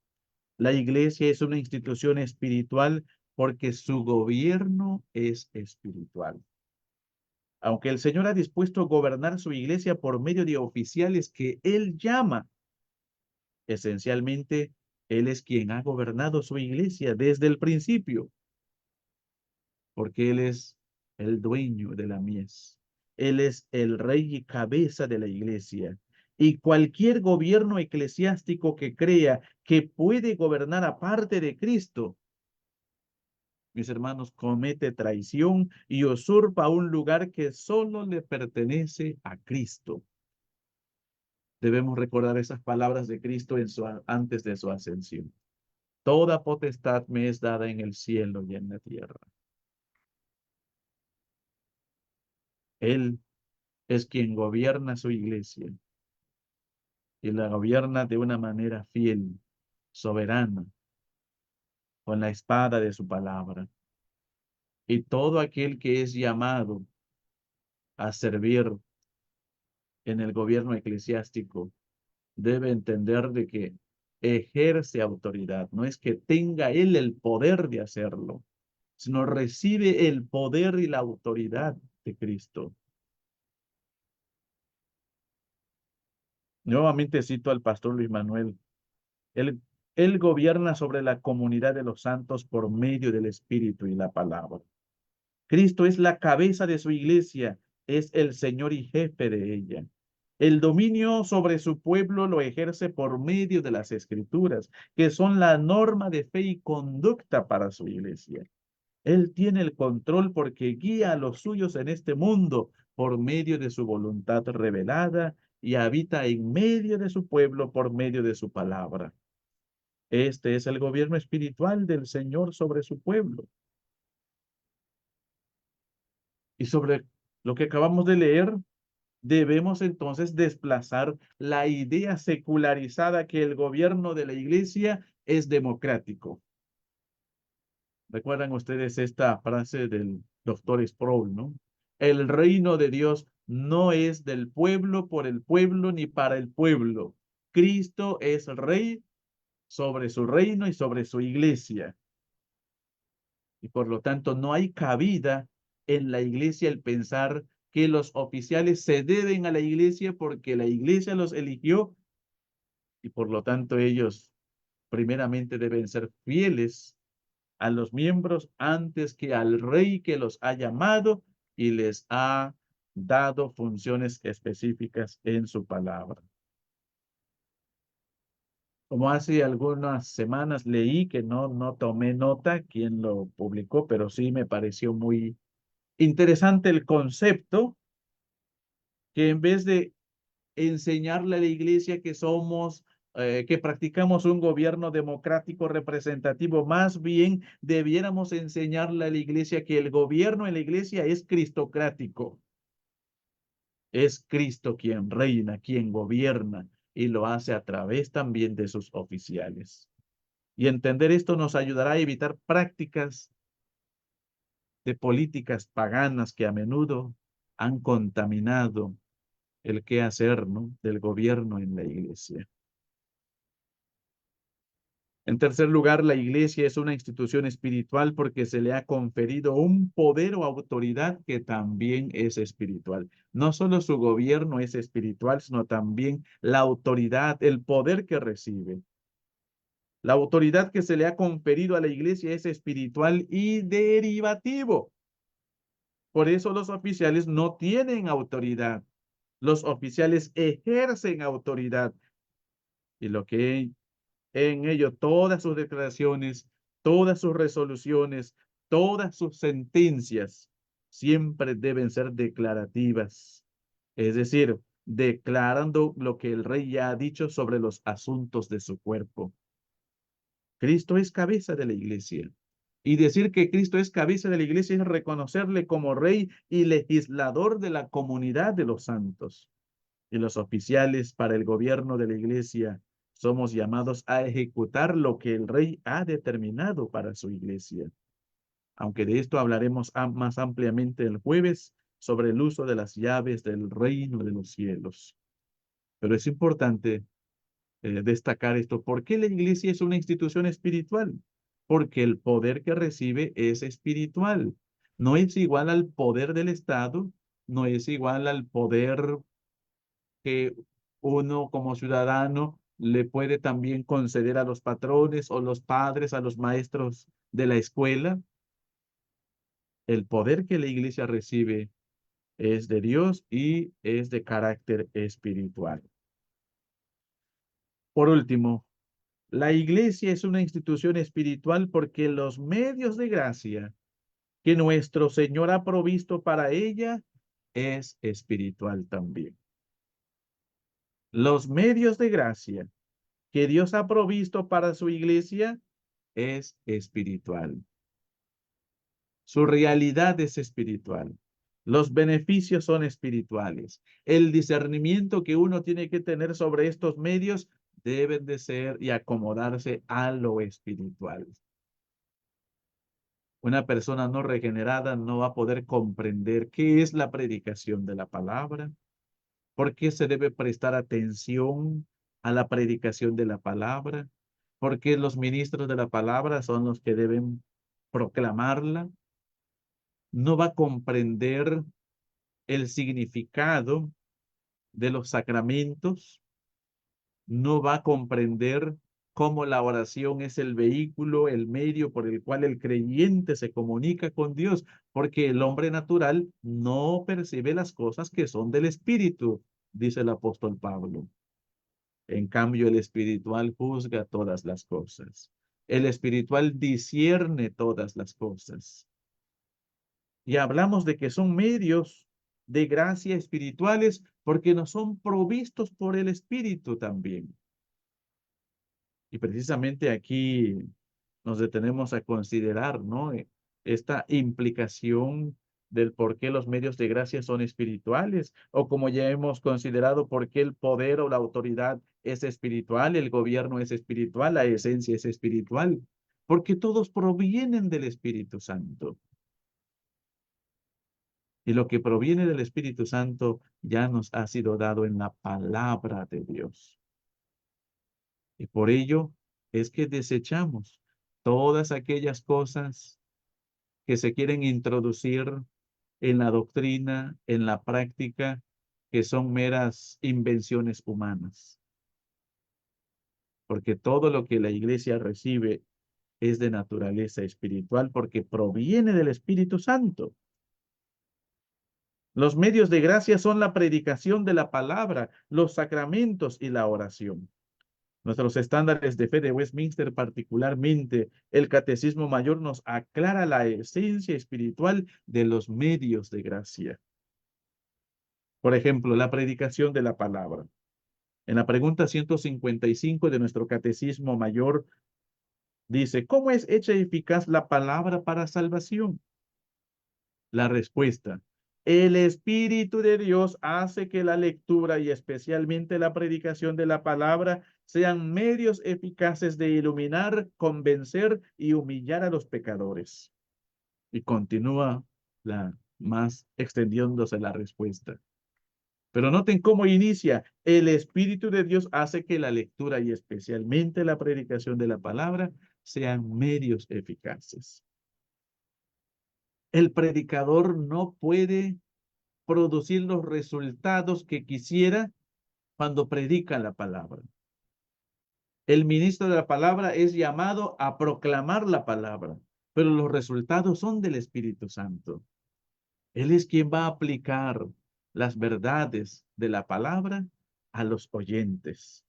la iglesia es una institución espiritual porque su gobierno es espiritual. Aunque el Señor ha dispuesto a gobernar su iglesia por medio de oficiales que Él llama, esencialmente, Él es quien ha gobernado su iglesia desde el principio, porque Él es el dueño de la mies. Él es el rey y cabeza de la iglesia. Y cualquier gobierno eclesiástico que crea que puede gobernar aparte de Cristo, mis hermanos, comete traición y usurpa un lugar que solo le pertenece a Cristo. Debemos recordar esas palabras de Cristo antes de su ascensión. Toda potestad me es dada en el cielo y en la tierra. Él es quien gobierna su iglesia y la gobierna de una manera fiel, soberana, con la espada de su palabra. Y todo aquel que es llamado a servir en el gobierno eclesiástico debe entender de que ejerce autoridad. No es que tenga él el poder de hacerlo, sino recibe el poder y la autoridad de Cristo. Nuevamente cito al pastor Luis Manuel. Él gobierna sobre la comunidad de los santos por medio del Espíritu y la palabra. Cristo es la cabeza de su iglesia. es el Señor y jefe de ella. El dominio sobre su pueblo lo ejerce por medio de las Escrituras, que son la norma de fe y conducta para su iglesia. Él tiene el control porque guía a los suyos en este mundo por medio de su voluntad revelada y habita en medio de su pueblo por medio de su palabra. Este es el gobierno espiritual del Señor sobre su pueblo. Y sobre lo que acabamos de leer, debemos entonces desplazar la idea secularizada que el gobierno de la iglesia es democrático. ¿Recuerdan ustedes esta frase del doctor Sproul, no? El reino de Dios no es del pueblo, por el pueblo, ni para el pueblo. Cristo es rey sobre su reino y sobre su iglesia. Y por lo tanto no hay cabida en la iglesia el pensar que los oficiales se deben a la iglesia porque la iglesia los eligió y por lo tanto ellos primeramente deben ser fieles a los miembros antes que al rey que los ha llamado y les ha dado funciones específicas en su palabra. Como hace algunas semanas leí que no tomé nota quién lo publicó, pero sí me pareció muy interesante el concepto que en vez de enseñarle a la iglesia que somos, que practicamos un gobierno democrático representativo, más bien debiéramos enseñarle a la iglesia que el gobierno en la iglesia es cristocrático. Es Cristo quien reina, quien gobierna y lo hace a través también de sus oficiales. Y entender esto nos ayudará a evitar prácticas de políticas paganas que a menudo han contaminado el quehacer, ¿no?, del gobierno en la iglesia. En tercer lugar, la iglesia es una institución espiritual porque se le ha conferido un poder o autoridad que también es espiritual. No solo su gobierno es espiritual, sino también la autoridad, el poder que recibe. La autoridad que se le ha conferido a la iglesia es espiritual y derivativo. Por eso los oficiales no tienen autoridad. Los oficiales ejercen autoridad. Y lo que en ello todas sus declaraciones, todas sus resoluciones, todas sus sentencias siempre deben ser declarativas. Es decir, declarando lo que el rey ya ha dicho sobre los asuntos de su cuerpo. Cristo es cabeza de la iglesia. Y decir que Cristo es cabeza de la iglesia es reconocerle como rey y legislador de la comunidad de los santos. Y los oficiales para el gobierno de la iglesia somos llamados a ejecutar lo que el rey ha determinado para su iglesia. Aunque de esto hablaremos más ampliamente el jueves sobre el uso de las llaves del reino de los cielos. Pero es importante destacar esto. ¿Por qué la iglesia es una institución espiritual? Porque el poder que recibe es espiritual. No es igual al poder del Estado, no es igual al poder que uno como ciudadano le puede también conceder a los patrones o los padres, a los maestros de la escuela. El poder que la iglesia recibe es de Dios y es de carácter espiritual. Por último, la iglesia es una institución espiritual porque los medios de gracia que nuestro Señor ha provisto para ella es espiritual también. Los medios de gracia que Dios ha provisto para su iglesia es espiritual. Su realidad es espiritual. Los beneficios son espirituales. El discernimiento que uno tiene que tener sobre estos medios deben de ser y acomodarse a lo espiritual. Una persona no regenerada no va a poder comprender qué es la predicación de la palabra, por qué se debe prestar atención a la predicación de la palabra, por qué los ministros de la palabra son los que deben proclamarla. No va a comprender el significado de los sacramentos, no va a comprender cómo la oración es el vehículo, el medio por el cual el creyente se comunica con Dios, porque el hombre natural no percibe las cosas que son del Espíritu, dice el apóstol Pablo. En cambio, el espiritual juzga todas las cosas. El espiritual discierne todas las cosas. Y hablamos de que son medios de gracia espirituales porque nos son provistos por el Espíritu también. Y precisamente aquí nos detenemos a considerar, ¿no? Esta implicación del por qué los medios de gracia son espirituales, o como ya hemos considerado, por qué el poder o la autoridad es espiritual, el gobierno es espiritual, la esencia es espiritual, porque todos provienen del Espíritu Santo. Y lo que proviene del Espíritu Santo ya nos ha sido dado en la palabra de Dios. Y por ello es que desechamos todas aquellas cosas que se quieren introducir en la doctrina, en la práctica, que son meras invenciones humanas. Porque todo lo que la iglesia recibe es de naturaleza espiritual porque proviene del Espíritu Santo. Los medios de gracia son la predicación de la palabra, los sacramentos y la oración. Nuestros estándares de fe de Westminster, particularmente el Catecismo Mayor, nos aclara la esencia espiritual de los medios de gracia. Por ejemplo, la predicación de la palabra. En la pregunta 155 de nuestro Catecismo Mayor dice, ¿cómo es hecha eficaz la palabra para salvación? La respuesta, el Espíritu de Dios hace que la lectura y especialmente la predicación de la palabra sean medios eficaces de iluminar, convencer y humillar a los pecadores. Y continúa más extendiéndose la respuesta. Pero noten cómo inicia. El Espíritu de Dios hace que la lectura y especialmente la predicación de la palabra sean medios eficaces. El predicador no puede producir los resultados que quisiera cuando predica la palabra. El ministro de la palabra es llamado a proclamar la palabra, pero los resultados son del Espíritu Santo. Él es quien va a aplicar las verdades de la palabra a los oyentes.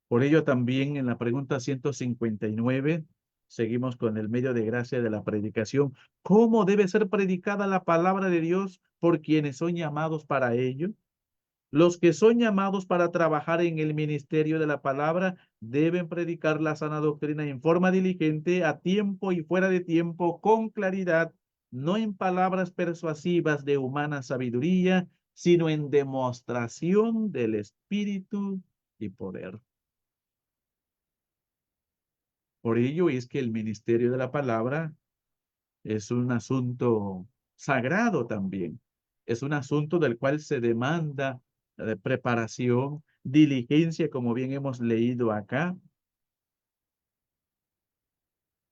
Por ello también en la pregunta 159 seguimos con el medio de gracia de la predicación. ¿Cómo debe ser predicada la palabra de Dios por quienes son llamados para ello? Los que son llamados para trabajar en el ministerio de la palabra deben predicar la sana doctrina en forma diligente, a tiempo y fuera de tiempo, con claridad, no en palabras persuasivas de humana sabiduría, sino en demostración del Espíritu y poder. Por ello es que el ministerio de la palabra es un asunto sagrado también. Es un asunto del cual se demanda preparación, diligencia, como bien hemos leído acá,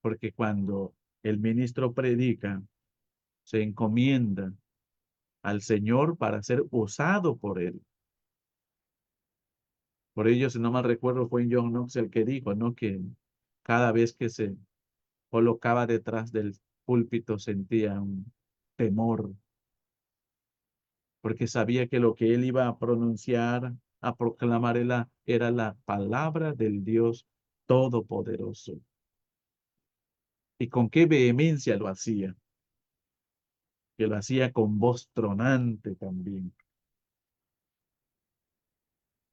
porque cuando el ministro predica, se encomienda al Señor para ser usado por él. Por ello, si no mal recuerdo, fue John Knox el que dijo, ¿no? Que cada vez que se colocaba detrás del púlpito sentía un temor, porque sabía que lo que él iba a pronunciar, a proclamar era la palabra del Dios Todopoderoso. Y con qué vehemencia lo hacía, que lo hacía con voz tronante también.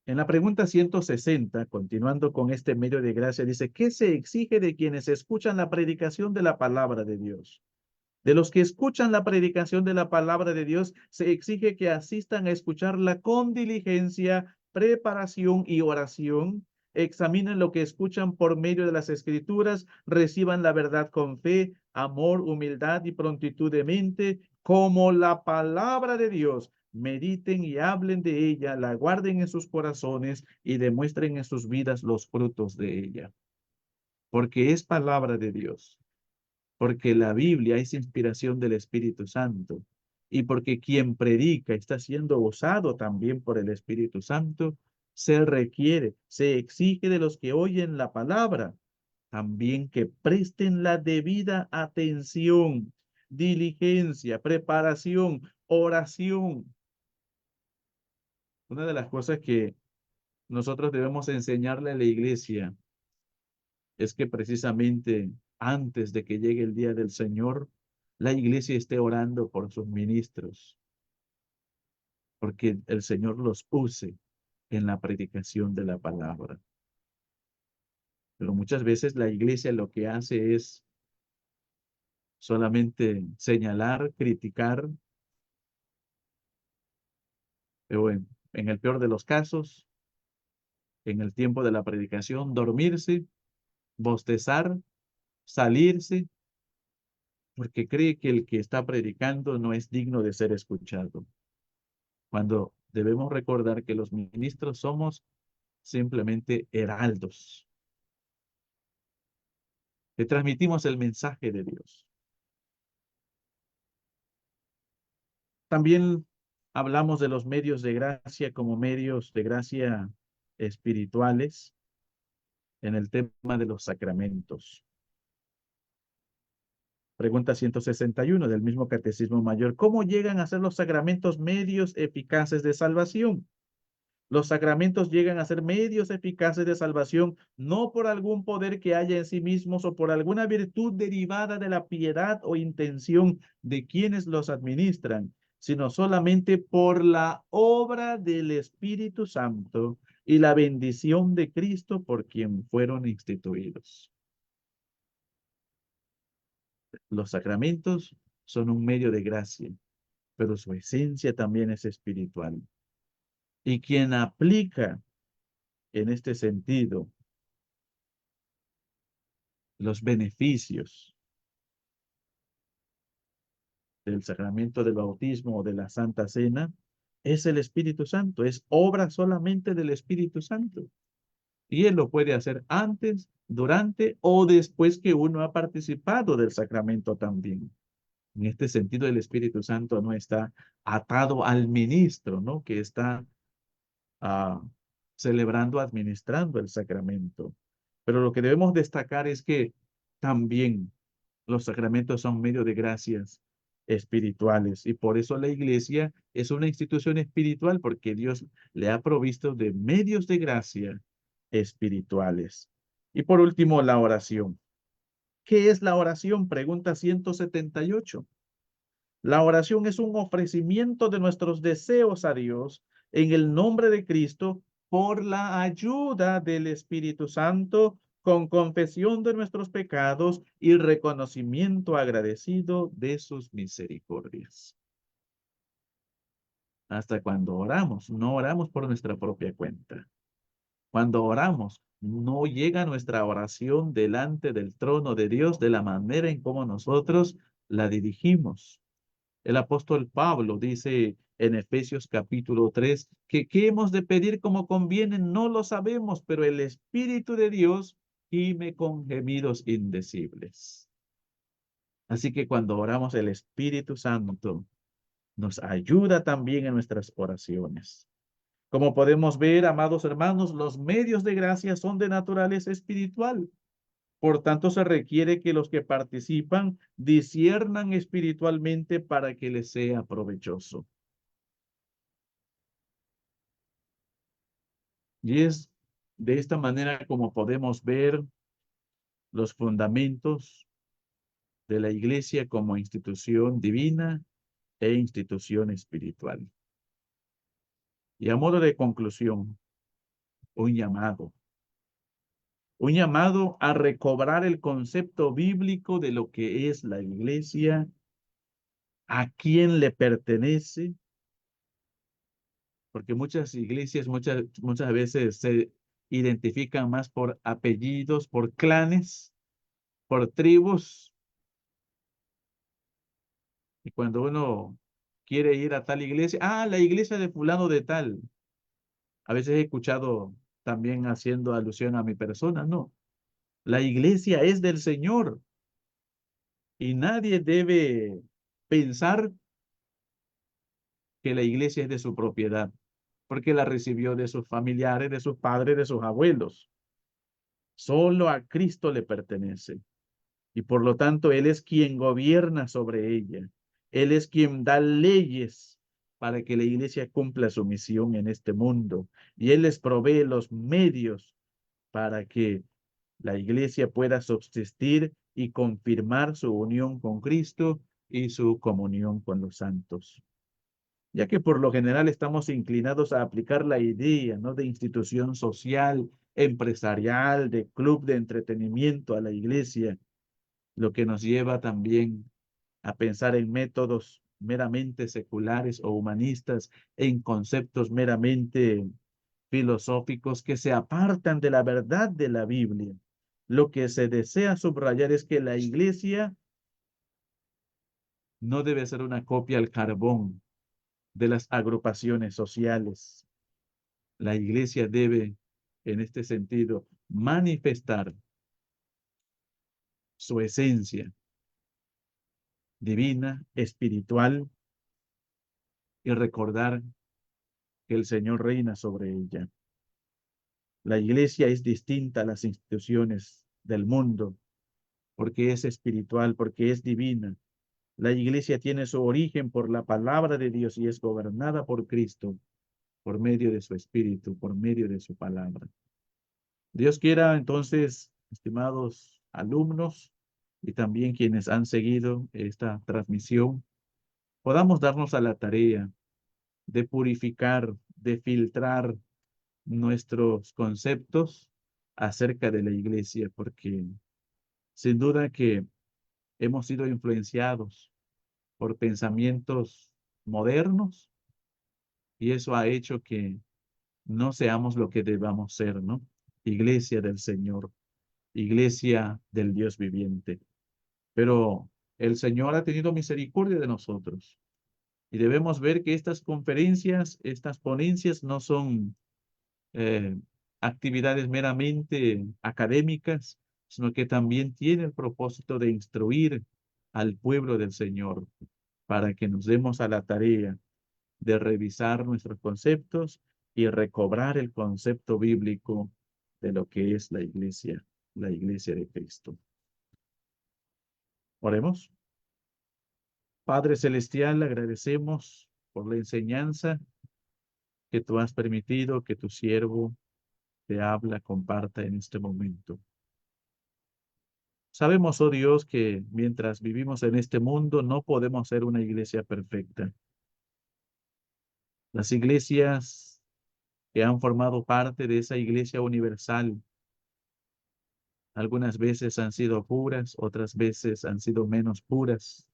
En la pregunta 160, continuando con este medio de gracia, dice, ¿qué se exige de quienes escuchan la predicación de la palabra de Dios? De los que escuchan la predicación de la palabra de Dios, se exige que asistan a escucharla con diligencia, preparación y oración, examinen lo que escuchan por medio de las Escrituras, reciban la verdad con fe, amor, humildad y prontitud de mente, como la palabra de Dios. Mediten y hablen de ella, la guarden en sus corazones y demuestren en sus vidas los frutos de ella. Porque es palabra de Dios, porque la Biblia es inspiración del Espíritu Santo y porque quien predica está siendo usado también por el Espíritu Santo, se requiere, se exige de los que oyen la palabra, también que presten la debida atención, diligencia, preparación, oración. Una de las cosas que nosotros debemos enseñarle a la iglesia es que precisamente antes de que llegue el día del Señor, la iglesia esté orando por sus ministros, porque el Señor los use en la predicación de la palabra. Pero muchas veces la iglesia lo que hace es solamente señalar, criticar, pero en el peor de los casos, en el tiempo de la predicación, dormirse, bostezar, salirse, porque cree que el que está predicando no es digno de ser escuchado. Cuando debemos recordar que los ministros somos simplemente heraldos, que transmitimos el mensaje de Dios. También hablamos de los medios de gracia como medios de gracia espirituales en el tema de los sacramentos. Pregunta 161 del mismo Catecismo Mayor. ¿Cómo llegan a ser los sacramentos medios eficaces de salvación? Los sacramentos llegan a ser medios eficaces de salvación no por algún poder que haya en sí mismos o por alguna virtud derivada de la piedad o intención de quienes los administran, sino solamente por la obra del Espíritu Santo y la bendición de Cristo por quien fueron instituidos. Los sacramentos son un medio de gracia, pero su esencia también es espiritual. Y quien aplica en este sentido los beneficios del sacramento del bautismo o de la Santa Cena es el Espíritu Santo, es obra solamente del Espíritu Santo. Y Él lo puede hacer antes, durante o después que uno ha participado del sacramento también. En este sentido, el Espíritu Santo no está atado al ministro, ¿no? Que está ah, celebrando, administrando el sacramento. Pero lo que debemos destacar es que también los sacramentos son medio de gracias espirituales y por eso la iglesia es una institución espiritual porque Dios le ha provisto de medios de gracia espirituales. Y por último, la oración. ¿Qué es la oración? Pregunta 178. La oración es un ofrecimiento de nuestros deseos a Dios en el nombre de Cristo por la ayuda del Espíritu Santo, con confesión de nuestros pecados y reconocimiento agradecido de sus misericordias. Hasta cuando oramos, no oramos por nuestra propia cuenta. Cuando oramos, no llega nuestra oración delante del trono de Dios de la manera en cómo nosotros la dirigimos. El apóstol Pablo dice en Efesios capítulo 3 que qué hemos de pedir como conviene, no lo sabemos, pero el Espíritu de Dios gime con gemidos indecibles. Así que cuando oramos, el Espíritu Santo nos ayuda también en nuestras oraciones. Como podemos ver, amados hermanos, los medios de gracia son de naturaleza espiritual. Por tanto, se requiere que los que participan disciernan espiritualmente para que les sea provechoso. Y es de esta manera como podemos ver los fundamentos de la iglesia como institución divina e institución espiritual. Y a modo de conclusión, un llamado. Un llamado a recobrar el concepto bíblico de lo que es la iglesia, a quién le pertenece, porque muchas iglesias muchas veces se identifican más por apellidos, por clanes, por tribus, y cuando uno quiere ir a tal iglesia, la iglesia de fulano de tal. A veces he escuchado también haciendo alusión a mi persona, no. La iglesia es del Señor y nadie debe pensar que la iglesia es de su propiedad. porque la recibió de sus familiares, de sus padres, de sus abuelos. Solo a Cristo le pertenece. Y por lo tanto, Él es quien gobierna sobre ella. Él es quien da leyes para que la iglesia cumpla su misión en este mundo. Y Él les provee los medios para que la iglesia pueda subsistir y confirmar su unión con Cristo y su comunión con los santos. Ya que por lo general estamos inclinados a aplicar la idea, ¿no?, de institución social, empresarial, de club de entretenimiento a la iglesia, lo que nos lleva también a pensar en métodos meramente seculares o humanistas, en conceptos meramente filosóficos que se apartan de la verdad de la Biblia. Lo que se desea subrayar es que la iglesia no debe ser una copia al carbón de las agrupaciones sociales. La iglesia debe, en este sentido, manifestar su esencia divina, espiritual, y recordar que el Señor reina sobre ella. La iglesia es distinta a las instituciones del mundo porque es espiritual, porque es divina. La iglesia tiene su origen por la palabra de Dios y es gobernada por Cristo por medio de su espíritu, por medio de su palabra. Dios quiera entonces, estimados alumnos y también quienes han seguido esta transmisión, podamos darnos a la tarea de purificar, de filtrar nuestros conceptos acerca de la iglesia, porque sin duda que hemos sido influenciados por pensamientos modernos y eso ha hecho que no seamos lo que debamos ser, ¿no? Iglesia del Señor, iglesia del Dios viviente. Pero el Señor ha tenido misericordia de nosotros y debemos ver que estas conferencias, estas ponencias no son eh, actividades meramente académicas, sino que también tiene el propósito de instruir al pueblo del Señor para que nos demos a la tarea de revisar nuestros conceptos y recobrar el concepto bíblico de lo que es la iglesia de Cristo. Oremos. Padre Celestial, agradecemos por la enseñanza que tú has permitido que tu siervo te habla, comparta en este momento. Sabemos, oh Dios, que mientras vivimos en este mundo no podemos ser una iglesia perfecta. Las iglesias que han formado parte de esa iglesia universal, algunas veces han sido puras, otras veces han sido menos puras.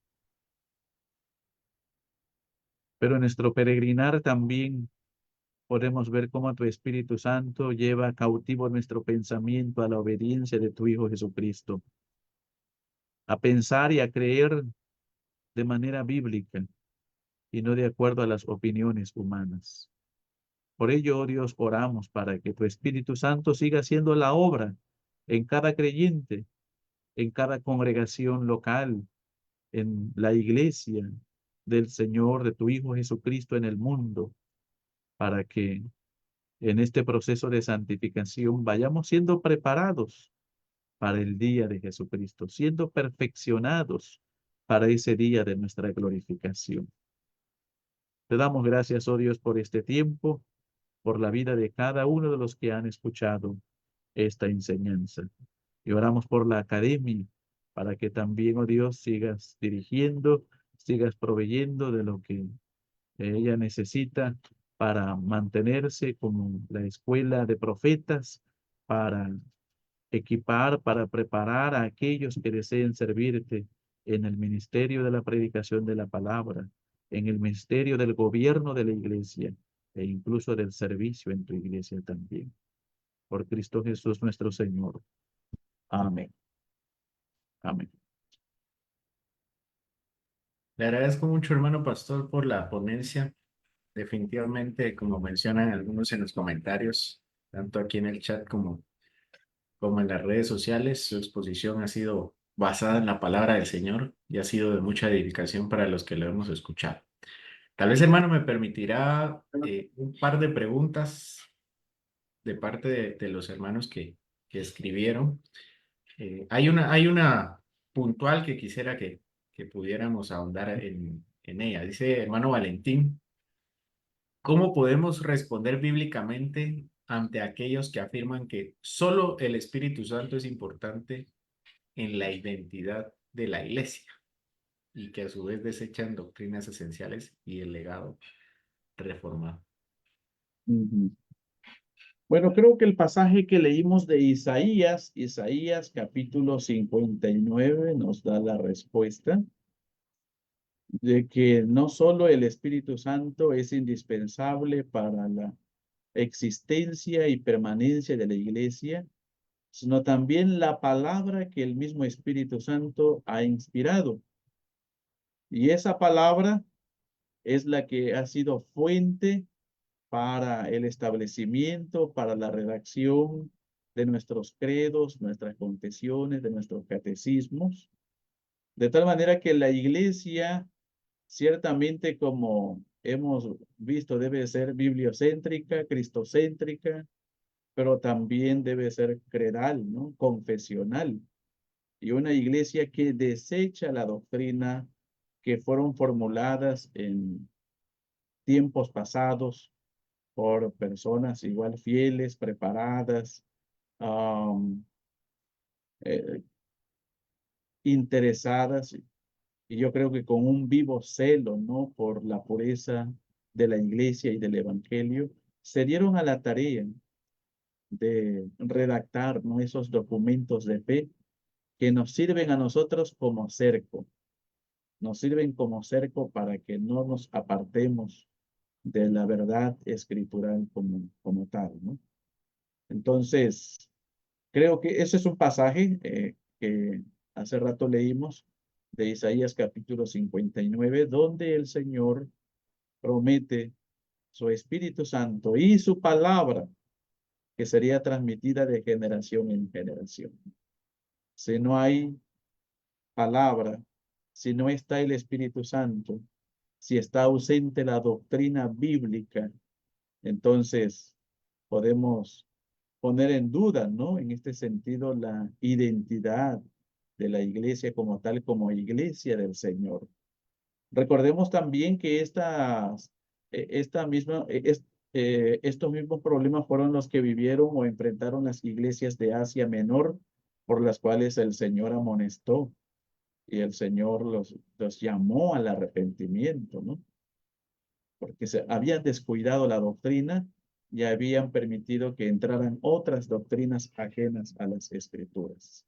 Pero en nuestro peregrinar también podemos ver cómo tu Espíritu Santo lleva cautivo nuestro pensamiento a la obediencia de tu Hijo Jesucristo, a pensar y a creer de manera bíblica y no de acuerdo a las opiniones humanas. Por ello, oh Dios, oramos para que tu Espíritu Santo siga haciendo la obra en cada creyente, en cada congregación local, en la iglesia del Señor, de tu Hijo Jesucristo en el mundo, para que en este proceso de santificación vayamos siendo preparados para el día de Jesucristo, siendo perfeccionados para ese día de nuestra glorificación. Te damos gracias, oh Dios, por este tiempo, por la vida de cada uno de los que han escuchado esta enseñanza. Y oramos por la academia, para que también, oh Dios, sigas dirigiendo, sigas proveyendo de lo que ella necesita para mantenerse como la escuela de profetas, para equipar, para preparar a aquellos que deseen servirte en el ministerio de la predicación de la palabra, en el ministerio del gobierno de la iglesia e incluso del servicio en tu iglesia también. Por Cristo Jesús nuestro Señor. Amén. Amén. Le agradezco mucho, hermano pastor, por la ponencia. Definitivamente, como mencionan algunos en los comentarios, tanto aquí en el chat como en las redes sociales, su exposición ha sido basada en la palabra del Señor y ha sido de mucha edificación para los que lo hemos escuchado. Tal vez, hermano, me permitirá un par de preguntas de parte de los hermanos que escribieron. Hay una puntual que quisiera que pudiéramos ahondar en ella. Dice hermano Valentín, ¿cómo podemos responder bíblicamente ante aquellos que afirman que solo el Espíritu Santo es importante en la identidad de la iglesia y que a su vez desechan doctrinas esenciales y el legado reformado? Ujú. Bueno, creo que el pasaje que leímos de Isaías, Isaías capítulo 59, nos da la respuesta de que no solo el Espíritu Santo es indispensable para la existencia y permanencia de la iglesia, sino también la palabra que el mismo Espíritu Santo ha inspirado. Y esa palabra es la que ha sido fuente para el establecimiento, para la redacción de nuestros credos, nuestras confesiones, de nuestros catecismos, de tal manera que la iglesia, ciertamente como hemos visto, debe ser bibliocéntrica, cristocéntrica, pero también debe ser credal, ¿no? Confesional. Y una iglesia que desecha la doctrina que fueron formuladas en tiempos pasados por personas igual fieles, preparadas, am, eh, interesadas, y yo creo que con un vivo celo, ¿no? Por la pureza de la iglesia y del evangelio, se dieron a la tarea de redactar, ¿no? Esos documentos de fe que nos sirven a nosotros como cerco, nos sirven como cerco para que no nos apartemos de la verdad escritural como tal, ¿no? Entonces, creo que ese es un pasaje que hace rato leímos de Isaías capítulo 59, donde el Señor promete su Espíritu Santo y su palabra que sería transmitida de generación en generación. Si no hay palabra, si no está el Espíritu Santo, si está ausente la doctrina bíblica, entonces podemos poner en duda, ¿no? En este sentido, la identidad de la iglesia como tal, como iglesia del Señor. Recordemos también que estos mismos problemas fueron los que vivieron o enfrentaron las iglesias de Asia Menor, por las cuales el Señor amonestó y el Señor los llamó al arrepentimiento, ¿no? Porque se habían descuidado la doctrina y habían permitido que entraran otras doctrinas ajenas a las escrituras.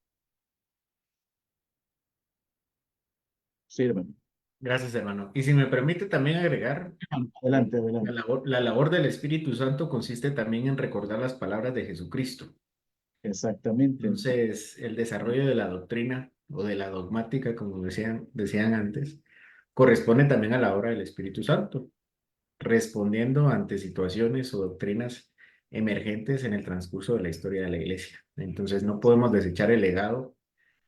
Sirven. Gracias, hermano. Y si me permite también agregar, Adelante, adelante. la labor del Espíritu Santo consiste también en recordar las palabras de Jesucristo. Exactamente. Entonces, el desarrollo de la doctrina o de la dogmática, como decían antes, corresponde también a la obra del Espíritu Santo, respondiendo ante situaciones o doctrinas emergentes en el transcurso de la historia de la Iglesia. Entonces, no podemos desechar el legado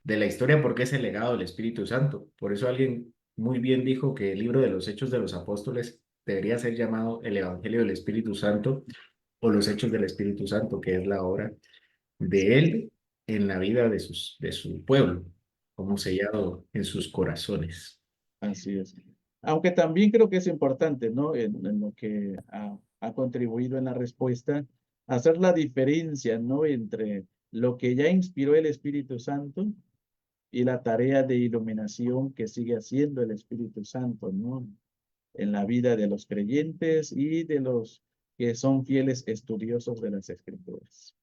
de la historia porque es el legado del Espíritu Santo. Por eso alguien muy bien dijo que el libro de los Hechos de los Apóstoles debería ser llamado el Evangelio del Espíritu Santo o los Hechos del Espíritu Santo, que es la obra de él en la vida de su pueblo, como sellado en sus corazones. Así es. Aunque también creo que es importante, ¿no? En lo que ha contribuido en la respuesta, hacer la diferencia, ¿no? Entre lo que ya inspiró el Espíritu Santo y la tarea de iluminación que sigue haciendo el Espíritu Santo, ¿no? En la vida de los creyentes y de los que son fieles estudiosos de las Escrituras.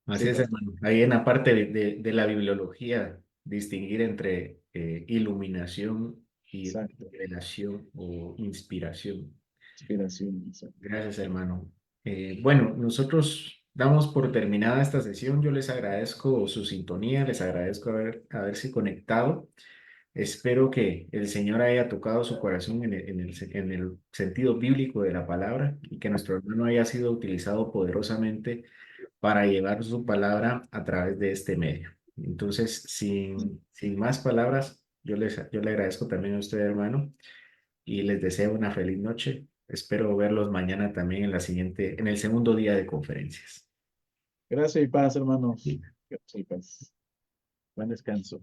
Así Sí, es, pastor. hermano. Ahí en la parte de la bibliología, distinguir entre iluminación y Exacto. revelación o inspiración. Inspiración. Exacto. Gracias, hermano. Bueno, nosotros damos por terminada esta sesión. Yo les agradezco su sintonía, les agradezco haberse conectado. Espero que el Señor haya tocado su corazón en el sentido bíblico de la palabra y que nuestro hermano haya sido utilizado poderosamente para llevar su palabra a través de este medio. Entonces, sin más palabras, yo le agradezco también a usted, hermano, y les deseo una feliz noche. Espero verlos mañana también en el segundo día de conferencias. Gracias y paz, hermanos. Gracias y paz. Buen descanso.